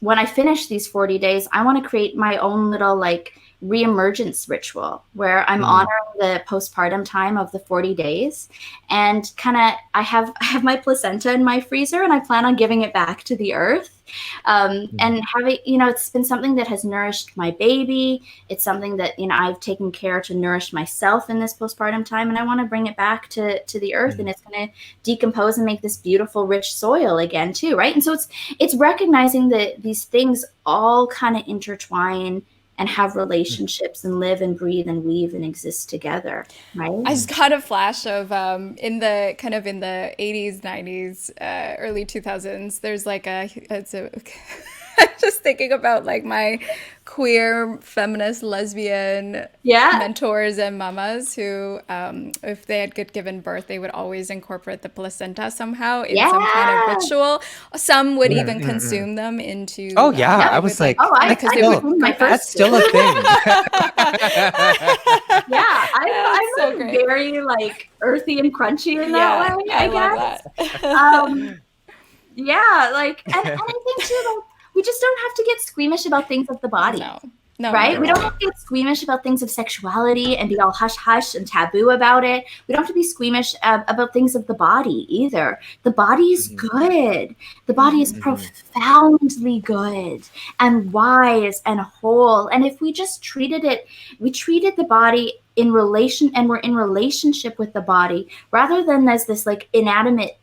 when I finish these 40 days, I want to create my own little like reemergence ritual where I'm honoring the postpartum time of the 40 days, and kind of I have my placenta in my freezer, and I plan on giving it back to the earth. And having, it's been something that has nourished my baby. It's something that, I've taken care to nourish myself in this postpartum time. And I want to bring it back to the earth, and it's going to decompose and make this beautiful, rich soil again too. Right. And so it's recognizing that these things all kind of intertwine and have relationships and live and breathe and weave and exist together, right? I just got a flash of in the 80s, 90s, early 2000s. There's like I'm just thinking about like my queer feminist lesbian mentors and mamas who, if they had given birth, they would always incorporate the placenta somehow in some kind of ritual. Some would even consume them into. Oh yeah, I was like, because they would. That's still a thing. Yeah, I'm so like great. very like earthy and crunchy in that way, I guess. Love that. Yeah, like, and I think too, like, we just don't have to get squeamish about things of the body. No, right? We don't have to get squeamish about things of sexuality and be all hush hush and taboo about it. We don't have to be squeamish about things of the body either. The body is good. The body is profoundly good and wise and whole. And if we just treated the body in relation, and we're in relationship with the body, rather than as this like inanimate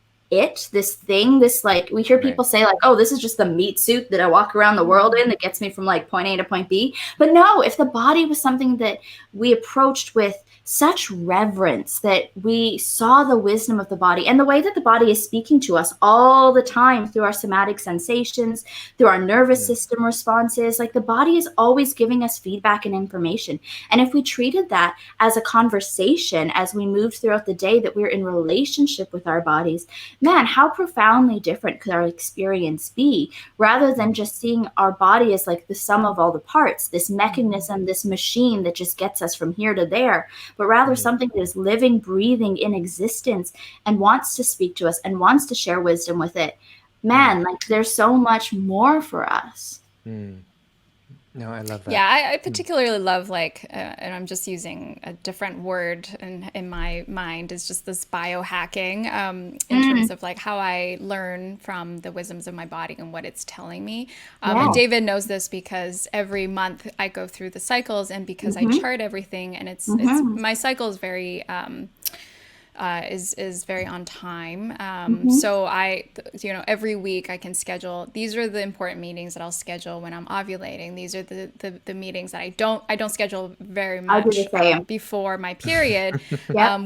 this thing, this like, we hear people say like, oh, this is just the meat suit that I walk around the world in that gets me from like point A to point B. But no, if the body was something that we approached with such reverence, that we saw the wisdom of the body and the way that the body is speaking to us all the time through our somatic sensations, through our nervous system responses, like the body is always giving us feedback and information. And if we treated that as a conversation as we moved throughout the day, that we're in relationship with our bodies, man, how profoundly different could our experience be, rather than just seeing our body as like the sum of all the parts, this mechanism, this machine that just gets us from here to there, but rather something that is living, breathing in existence and wants to speak to us and wants to share wisdom with it. Man, like there's so much more for us. No, I love that. Yeah, I particularly love like, and I'm just using a different word in my mind, is just this biohacking in terms of like how I learn from the wisdoms of my body and what it's telling me. And David knows this because every month I go through the cycles, and because I chart everything, and it's my cycle is very is very on time. So I, every week I can schedule, these are the important meetings that I'll schedule when I'm ovulating. These are the meetings that I don't schedule very much before my period,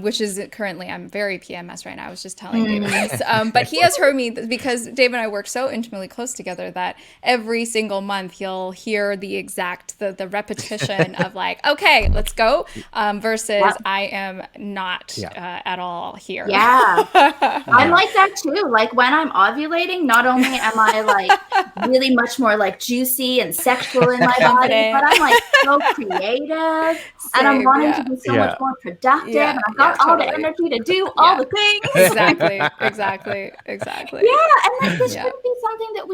which is currently, I'm very PMS right now. I was just telling David this. But he has heard me, because David and I work so intimately close together, that every single month he'll hear the exact, the repetition of like, okay, let's go, versus I am not at all here. I'm like that too. Like when I'm ovulating, not only am I like really much more like juicy and sexual in my body, but I'm like so creative, and I'm wanting to be so much more productive, and I've got all the energy to do all the things. Exactly. And like this shouldn't be something that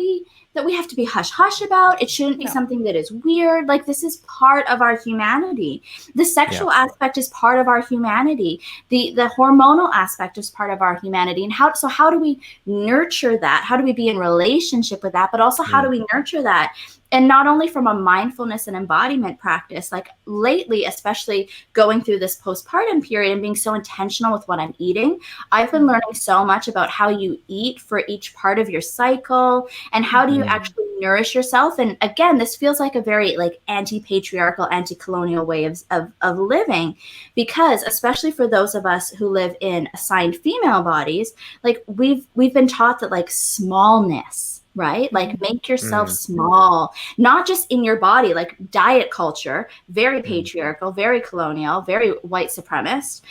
we have to be hush hush about. It shouldn't be something that is weird. Like this is part of our humanity. The sexual aspect is part of our humanity. The hormonal aspect is part of our humanity. And how do we nurture that? How do we be in relationship with that? But also how do we nurture that and not only from a mindfulness and embodiment practice, like lately, especially going through this postpartum period and being so intentional with what I'm eating, I've been learning so much about how you eat for each part of your cycle and how do you actually nourish yourself. And again, this feels like a very like anti-patriarchal, anti-colonial way of living, because especially for those of us who live in assigned female bodies, like we've been taught that like smallness, right? Like make yourself small, not just in your body, like diet culture, very patriarchal, very colonial, very white supremacist,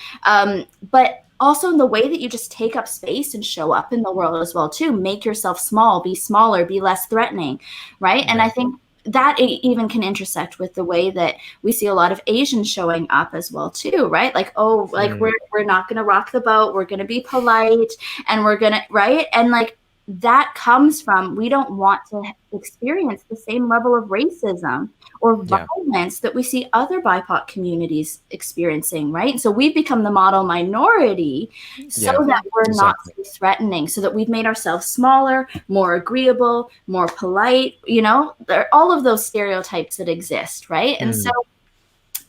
but also in the way that you just take up space and show up in the world as well too. Make yourself small, be smaller, be less threatening, right? And I think that even can intersect with the way that we see a lot of Asians showing up as well too, right? Like, oh, like we're not going to rock the boat, we're going to be polite, and we're going to, right? And like that comes from, we don't want to experience the same level of racism or violence that we see other BIPOC communities experiencing, right? So we've become the model minority so that we're not so threatening, so that we've made ourselves smaller, more agreeable, more polite, you know, there are all of those stereotypes that exist, right? And so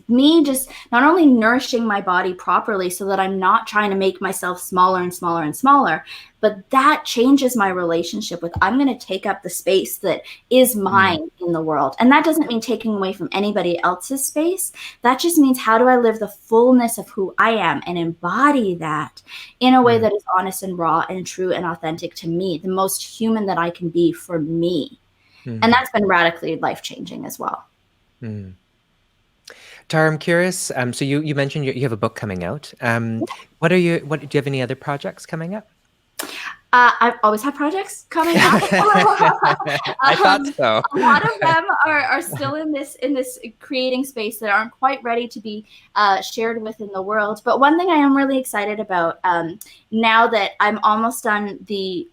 me just not only nourishing my body properly so that I'm not trying to make myself smaller and smaller and smaller, but that changes my relationship with, I'm going to take up the space that is mine in the world. And that doesn't mean taking away from anybody else's space. That just means, how do I live the fullness of who I am and embody that in a way that is honest and raw and true and authentic to me, the most human that I can be for me. And that's been radically life-changing as well. Tara, I'm curious. So you mentioned you have a book coming out. Do you have any other projects coming up? I've always had projects coming up. I thought so. A lot of them are still in this creating space that aren't quite ready to be shared within the world. But one thing I am really excited about, now that I'm almost done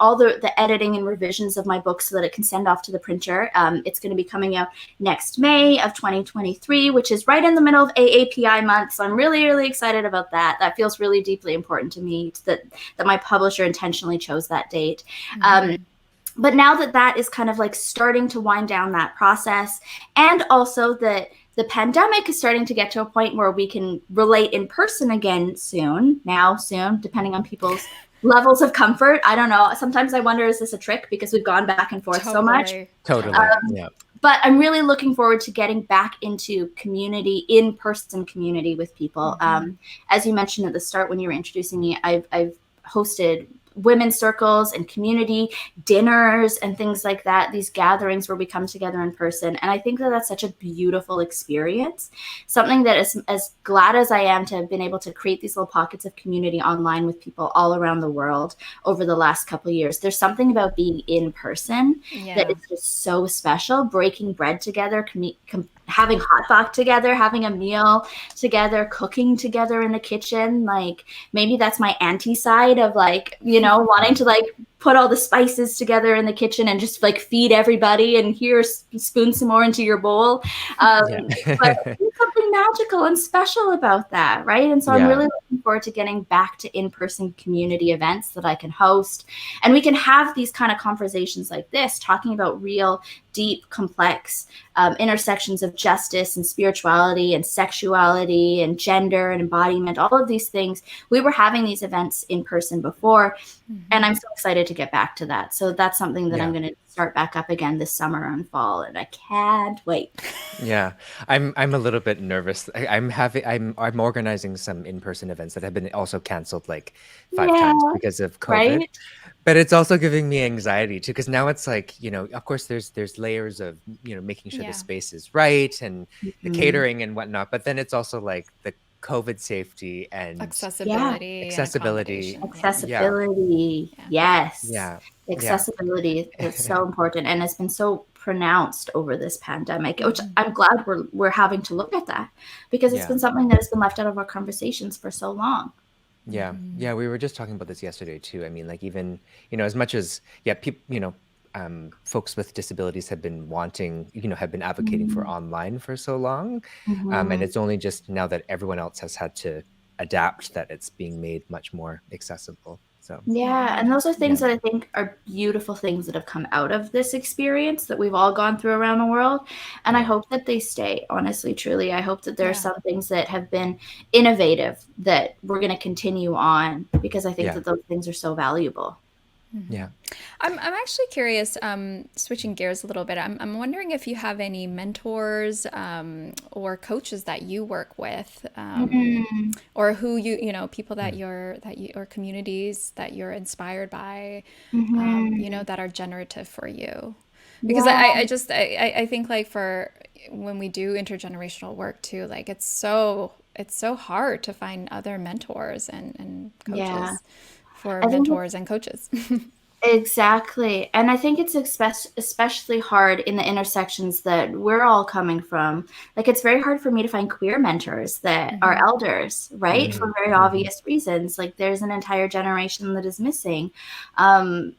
all the editing and revisions of my book so that it can send off to the printer, it's going to be coming out next May of 2023, which is right in the middle of AAPI month. So I'm really, really excited about that. That feels really deeply important to me, that my publisher intentionally chose that date. But now that is kind of like starting to wind down that process, and also that the pandemic is starting to get to a point where we can relate in person again soon, depending on people's levels of comfort. I don't know. Sometimes I wonder, is this a trick because we've gone back and forth so much? Totally. But I'm really looking forward to getting back into community, in-person community with people. As you mentioned at the start when you were introducing me, I've hosted women's circles and community dinners and things like that, these gatherings where we come together in person. And I think that that's such a beautiful experience, something that is, as glad as I am to have been able to create these little pockets of community online with people all around the world over the last couple of years. There's something about being in person that is just so special, breaking bread together, having hot pot together, having a meal together, cooking together in the kitchen. Like maybe that's my auntie side of like, you know, wanting to like put all the spices together in the kitchen and just like feed everybody and here spoon some more into your bowl. But there's something magical and special about that, right? And so I'm really looking forward to getting back to in-person community events that I can host, and we can have these kind of conversations like this, talking about real, deep, complex intersections of justice and spirituality and sexuality and gender and embodiment, all of these things. We were having these events in person before, and I'm so excited to get back to that. So that's something that I'm going to start back up again this summer and fall, and I can't wait. Yeah, I'm a little bit nervous. I'm organizing some in-person events that have been also canceled like 5 times because of COVID. Right? But it's also giving me anxiety too, because now it's like, you know, of course there's layers of, you know, making sure the space is right and the catering and whatnot. But then it's also like the COVID safety and accessibility. Yes. Accessibility is so important, and it's been so pronounced over this pandemic, which I'm glad we're having to look at that, because it's been something that has been left out of our conversations for so long. Yeah, we were just talking about this yesterday too. I mean, like, even, you know, as much as people, you know, folks with disabilities have been wanting, you know, have been advocating for online for so long, and it's only just now that everyone else has had to adapt that it's being made much more accessible. So Yeah, and those are things yeah, that I think are beautiful things that have come out of this experience that we've all gone through around the world. And I yeah, hope that they stay, honestly, truly. I hope that there are Yeah. some things that have been innovative that we're going to continue on because I think yeah, that those things are so valuable. yeah. I'm actually curious, switching gears a little bit. I'm wondering if you have any mentors or coaches that you work with, Mm, or who you know, people that Mm. or communities that you're inspired by, you know, mhm. that are generative for you. Because Yeah, I think like for when we do intergenerational work too, like it's so hard to find other mentors and yeah. coaches for I think it's mentors and coaches. exactly. And I think it's especially hard in the intersections that we're all coming from. Like, it's very hard for me to find queer mentors that are elders, right? For Mm-hmm. very Mm-hmm. obvious reasons. Like, there's an entire generation that is missing. And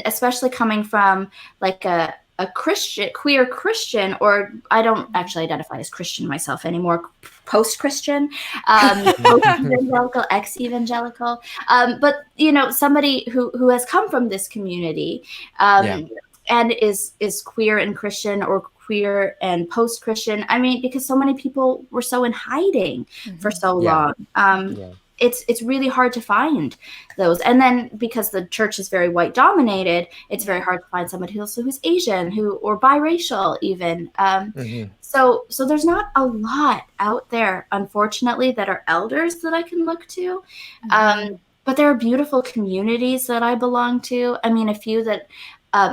especially coming from like a Christian, queer Christian, or I don't actually identify as Christian myself anymore, post-Christian, post-evangelical, ex-evangelical. But you know, somebody who has come from this community, Yeah. and is queer and Christian or queer and post-Christian. I mean, because so many people were so in hiding for so Yeah. long. Yeah. It's really hard to find those. And then because the church is very white dominated, it's very hard to find somebody who's Asian, who or biracial even. Mm-hmm. So there's not a lot out there, unfortunately, that are elders that I can look to. But there are beautiful communities that I belong to. I mean, a few that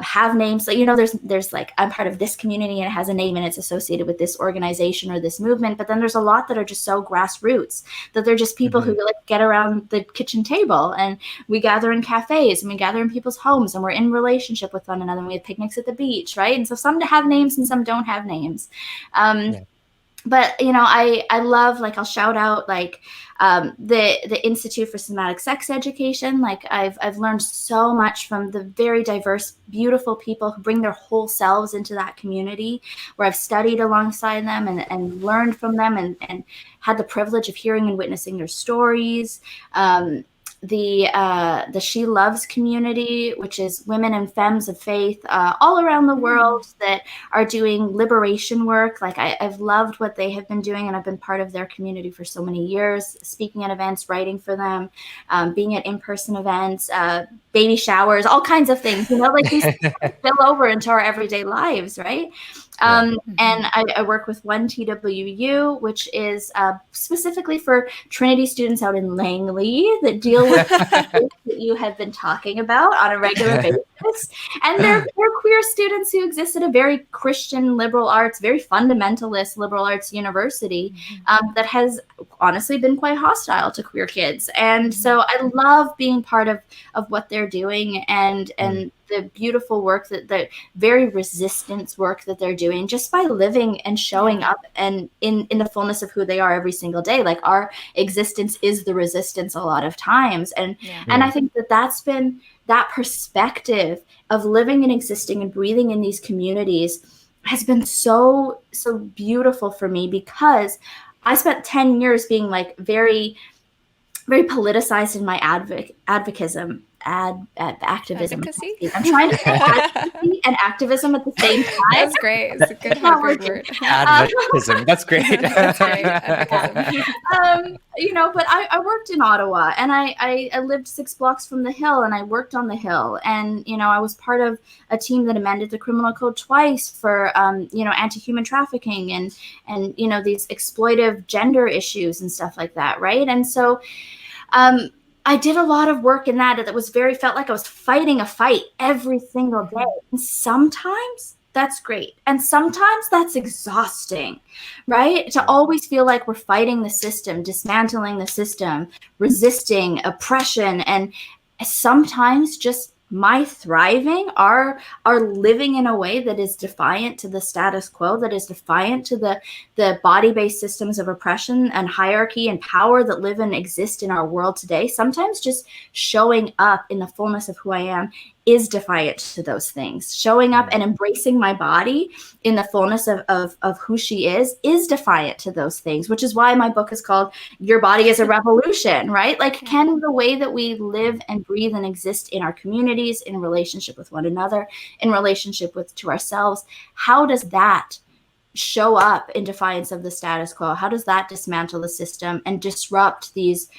have names. Like, you know, there's like, I'm part of this community and it has a name and it's associated with this organization or this movement. But then there's a lot that are just so grassroots that they're just people Mm-hmm. who like get around the kitchen table, and we gather in cafes and we gather in people's homes and we're in relationship with one another and we have picnics at the beach, right? And so some have names and some don't have names. Um, Yeah. but you know, I love, like, I'll shout out like the Institute for Systematic Sex Education. Like, I've learned so much from the very diverse, beautiful people who bring their whole selves into that community, where I've studied alongside them and learned from them, and had the privilege of hearing and witnessing their stories. The She Loves community, which is women and femmes of faith all around the world that are doing liberation work. Like, I've loved what they have been doing, and I've been part of their community for so many years, speaking at events, writing for them, being at in-person events, baby showers, all kinds of things, you know, like these things spill over into our everyday lives, right? Yeah. And I work with One TWU, which is specifically for Trinity students out in Langley that deal with that you have been talking about on a regular basis. And they're queer students who exist at a very Christian liberal arts, very fundamentalist liberal arts university that has honestly been quite hostile to queer kids. And so I love being part of what they're doing, and Mm. the beautiful work that very resistance work that they're doing just by living and showing up and in the fullness of who they are every single day. Like, our existence is the resistance a lot of times. And I Yeah. think that that's been that perspective of living and existing and breathing in these communities has been so beautiful for me, because I spent 10 years being like very politicized in my activism. Advocacy. I'm trying to say advocacy and activism at the same time. That's great. It's a good It's not hybrid working. word. Advocism. That's great. That's great. Advocism. You know, but I worked in Ottawa, and I lived 6 blocks from the Hill, and I worked on the Hill, and you know, I was part of a team that amended the criminal code twice for you know, anti-human trafficking and you know, these exploitive gender issues and stuff like that, right? And so I did a lot of work in that was felt like I was fighting a fight every single day. And sometimes that's great. And sometimes that's exhausting, right? To always feel like we're fighting the system, dismantling the system, resisting oppression, and sometimes just my thriving, our living in a way that is defiant to the status quo, that is defiant to the body-based systems of oppression and hierarchy and power that live and exist in our world today. Sometimes just showing up in the fullness of who I am is defiant to those things. Showing up and embracing my body in the fullness of who she is defiant to those things, which is why my book is called Your Body is a Revolution, right? Like, can the way that we live and breathe and exist in our communities, in relationship with one another, in relationship to ourselves, how does that show up in defiance of the status quo? How does that dismantle the system and disrupt these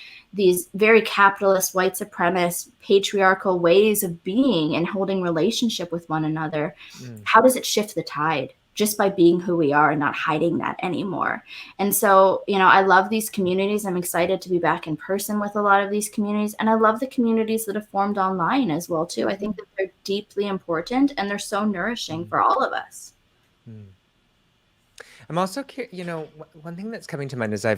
very capitalist, white supremacist, patriarchal ways of being and holding relationship with one another? How does it shift the tide just by being who we are and not hiding that anymore? And so, I love these communities. I'm excited to be back in person with a lot of these communities. And I love the communities that have formed online as well, too. I think that they're deeply important and they're so nourishing for all of us. I'm also curious, one thing that's coming to mind is I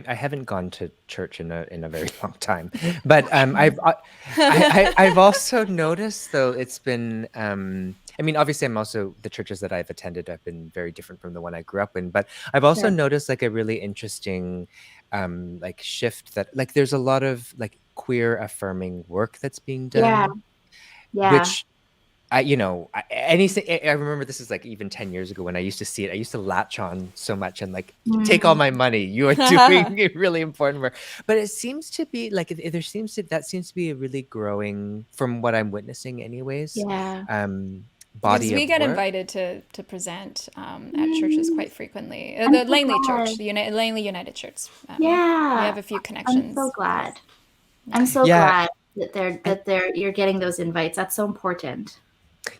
haven't gone to church in a very long time, but I've also noticed, though, it's been, obviously I'm also, the churches that I've attended have been very different from the one I grew up in, but I've also noticed like a really interesting like shift that like there's a lot of like queer affirming work that's being done, which I remember this is like even 10 years ago when I used to see it. I used to latch on so much and like, take all my money. You are doing really important work. But it seems to be like, that seems to be a really growing, from what I'm witnessing anyways, body we of get work. invited to present at churches quite frequently. The Langley Church, the Langley United Church. We have a few connections. I'm so glad. I'm so glad that you're getting those invites. That's so important.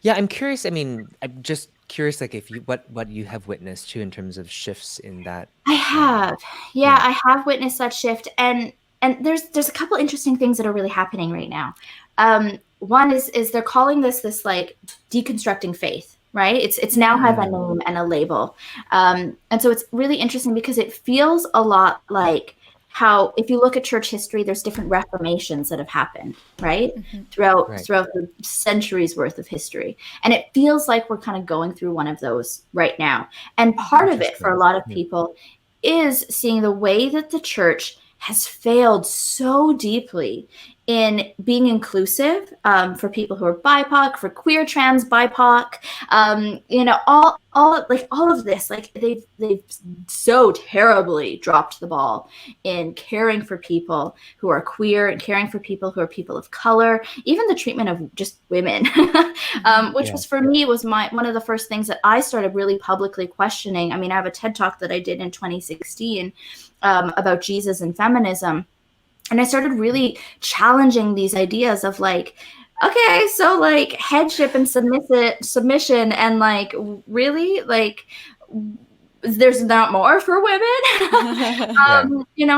Yeah, I'm curious. I'm just curious, like what you have witnessed too in terms of shifts in that. I have, I have witnessed that shift, and there's a couple interesting things that are really happening right now. One is they're calling this like deconstructing faith, right? It's now has a name and a label, and so it's really interesting because it feels a lot like how, if you look at church history, there's different reformations that have happened, right? Throughout the centuries worth of history. And it feels like we're kind of going through one of those right now. And part of it for a lot of people is seeing the way that the church has failed so deeply in being inclusive for people who are BIPOC, for queer, trans, BIPOC, all of this, like they've so terribly dropped the ball in caring for people who are queer and caring for people who are people of color, even the treatment of just women, which was for me was one of the first things that I started really publicly questioning. I have a TED Talk that I did in 2016 about Jesus and feminism. And I started really challenging these ideas of like, okay, so like headship and submission and like, really, like, there's not more for women,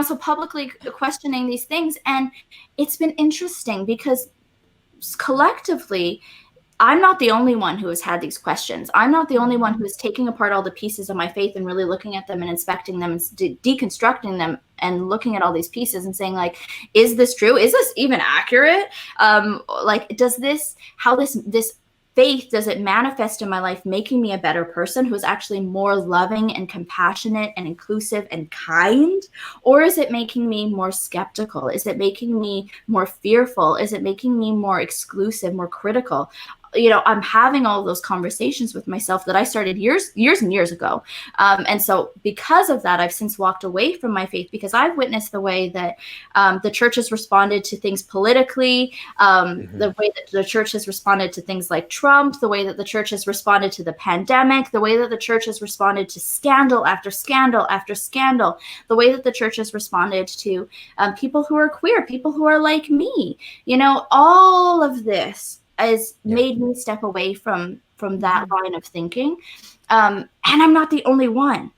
so publicly questioning these things. And it's been interesting because collectively, I'm not the only one who has had these questions. I'm not the only one who is taking apart all the pieces of my faith and really looking at them and inspecting them and deconstructing them and looking at all these pieces and saying, like, is this true? Is this even accurate? How this faith, does it manifest in my life, making me a better person who is actually more loving and compassionate and inclusive and kind? Or is it making me more skeptical? Is it making me more fearful? Is it making me more exclusive, more critical? I'm having all those conversations with myself that I started years and years ago. And so because of that, I've since walked away from my faith because I've witnessed the way that the church has responded to things politically, the way that the church has responded to things like Trump, the way that the church has responded to the pandemic, the way that the church has responded to scandal after scandal after scandal, the way that the church has responded to people who are queer, people who are like me. All of this has made me step away from that line of thinking. And I'm not the only one.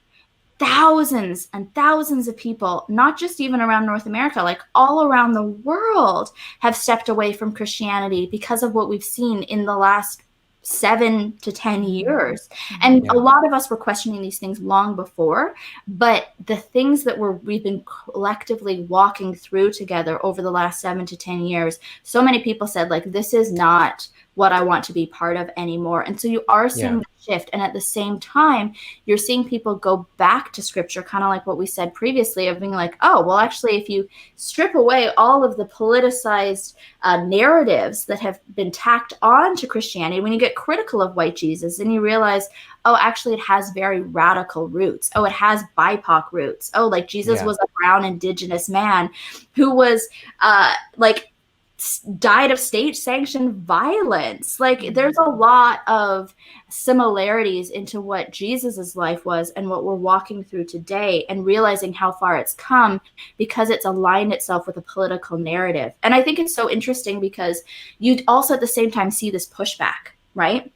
Thousands and thousands of people, not just even around North America, like all around the world, have stepped away from Christianity because of what we've seen in the last 7 to 10 years. And a lot of us were questioning these things long before, but the things that we've been collectively walking through together over the last 7 to 10 years, so many people said, like, this is not what I want to be part of anymore. And so you are seeing the shift. And at the same time, you're seeing people go back to scripture, kind of like what we said previously, of being like, oh, well, actually, if you strip away all of the politicized narratives that have been tacked on to Christianity, when you get critical of white Jesus, then you realize, oh, actually, it has very radical roots. Oh, it has BIPOC roots. Oh, like Jesus was a brown indigenous man who was died of state-sanctioned violence. Like, there's a lot of similarities into what Jesus's life was and what we're walking through today, and realizing how far it's come because it's aligned itself with a political narrative. And I think it's so interesting because you also at the same time see this pushback, right?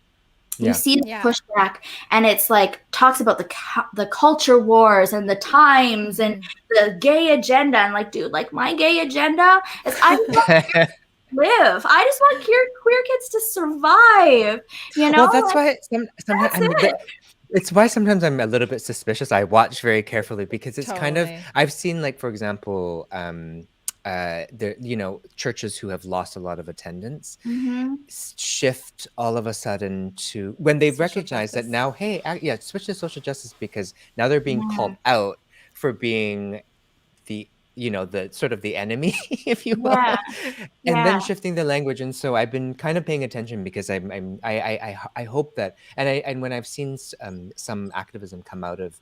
You see the pushback, and it's like talks about the culture wars and the times and the gay agenda, and like, dude, like my gay agenda is I just want to live. I just want queer kids to survive. You know, well, that's why it's why sometimes I'm a little bit suspicious. I watch very carefully because it's kind of, I've seen, like, for example, there, you know, churches who have lost a lot of attendance shift all of a sudden to when they recognize that now, hey, switch to social justice, because now they're being called out for being the, you know, the sort of the enemy, if you will, and then shifting the language. And so I've been kind of paying attention because I hope that, and when I've seen some activism come out of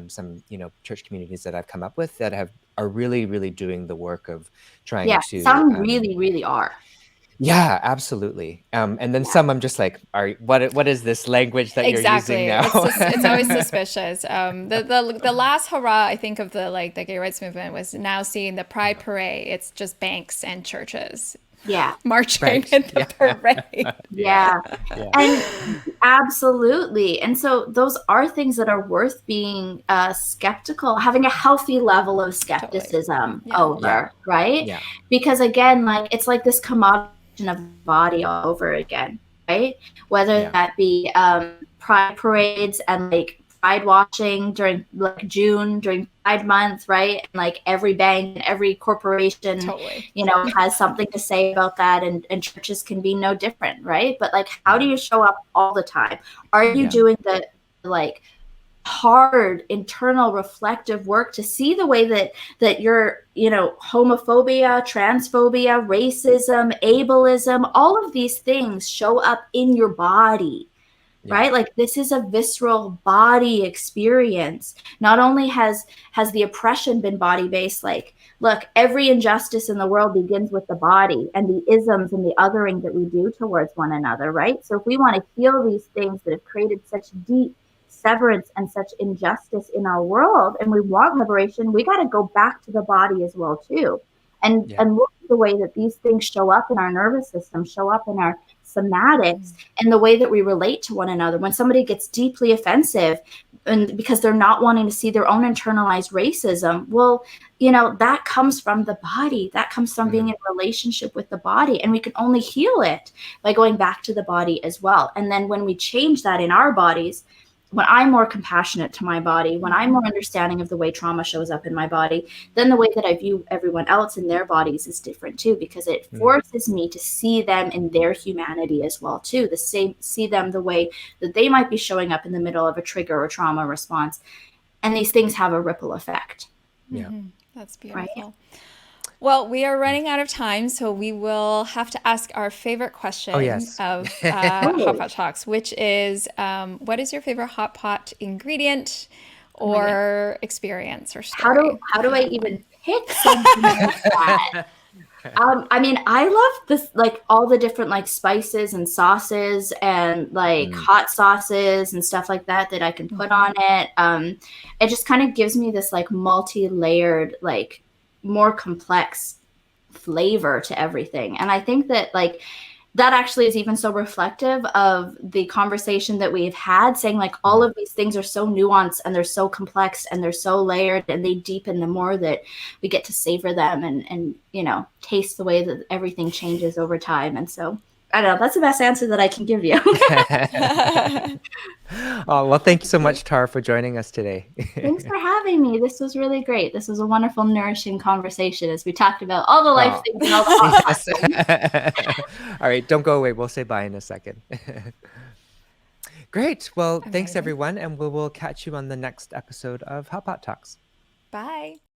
some, you know, church communities that I've come up with that are really, really doing the work of trying to. Some really, really are. Yeah, absolutely. And then some I'm just like, what is this language that you're using now? It's always suspicious. The last hurrah, I think, of the gay rights movement was now seeing the Pride Parade. It's just banks and churches. Marching in the parade. And absolutely. And so those are things that are worth being skeptical, having a healthy level of skepticism over, right? Because again, like, it's like this commodity of body all over again, right? Whether that be pride parades and like pride washing during like June, during Pride Month, right? And like every bank and every corporation, you know, has something to say about that, and churches can be no different, right? But like, how do you show up all the time? Are you doing the like hard internal reflective work to see the way that your, you know, homophobia, transphobia, racism, ableism, all of these things show up in your body? Right? Like, this is a visceral body experience. Not only has the oppression been body-based, like, look, every injustice in the world begins with the body and the isms and the othering that we do towards one another, right? So if we want to heal these things that have created such deep severance and such injustice in our world, and we want liberation, we got to go back to the body as well too. And look at the way that these things show up in our nervous system, show up in our somatics, and the way that we relate to one another. When somebody gets deeply offensive and because they're not wanting to see their own internalized racism, well, you know, that comes from the body. That comes from being in relationship with the body. And we can only heal it by going back to the body as well. And then when we change that in our bodies, when I'm more compassionate to my body, when I'm more understanding of the way trauma shows up in my body, then the way that I view everyone else in their bodies is different too, because it forces me to see them in their humanity as well too. See them the way that they might be showing up in the middle of a trigger or trauma response. And these things have a ripple effect. That's beautiful. Right? Well, we are running out of time, so we will have to ask our favorite question of Hot Pot Talks, which is, what is your favorite hot pot ingredient or experience or story? How do I even pick something like that? I mean, I love this, like all the different like spices and sauces and like hot sauces and stuff like that I can put on it. It just kind of gives me this like multi-layered, like more complex flavor to everything. And I think that like that actually is even so reflective of the conversation that we've had, saying like all of these things are so nuanced and they're so complex and they're so layered, and they deepen the more that we get to savor them and you know, taste the way that everything changes over time. And so I don't know, that's the best answer that I can give you. Oh, well, thank you so much, Tara, for joining us today. Thanks for having me. This was really great. This was a wonderful, nourishing conversation as we talked about all the life things and all the hot All right, don't go away. We'll say bye in a second. Great. Well, thanks Amazing. everyone, and we will catch you on the next episode of Hot Pot Talks. Bye.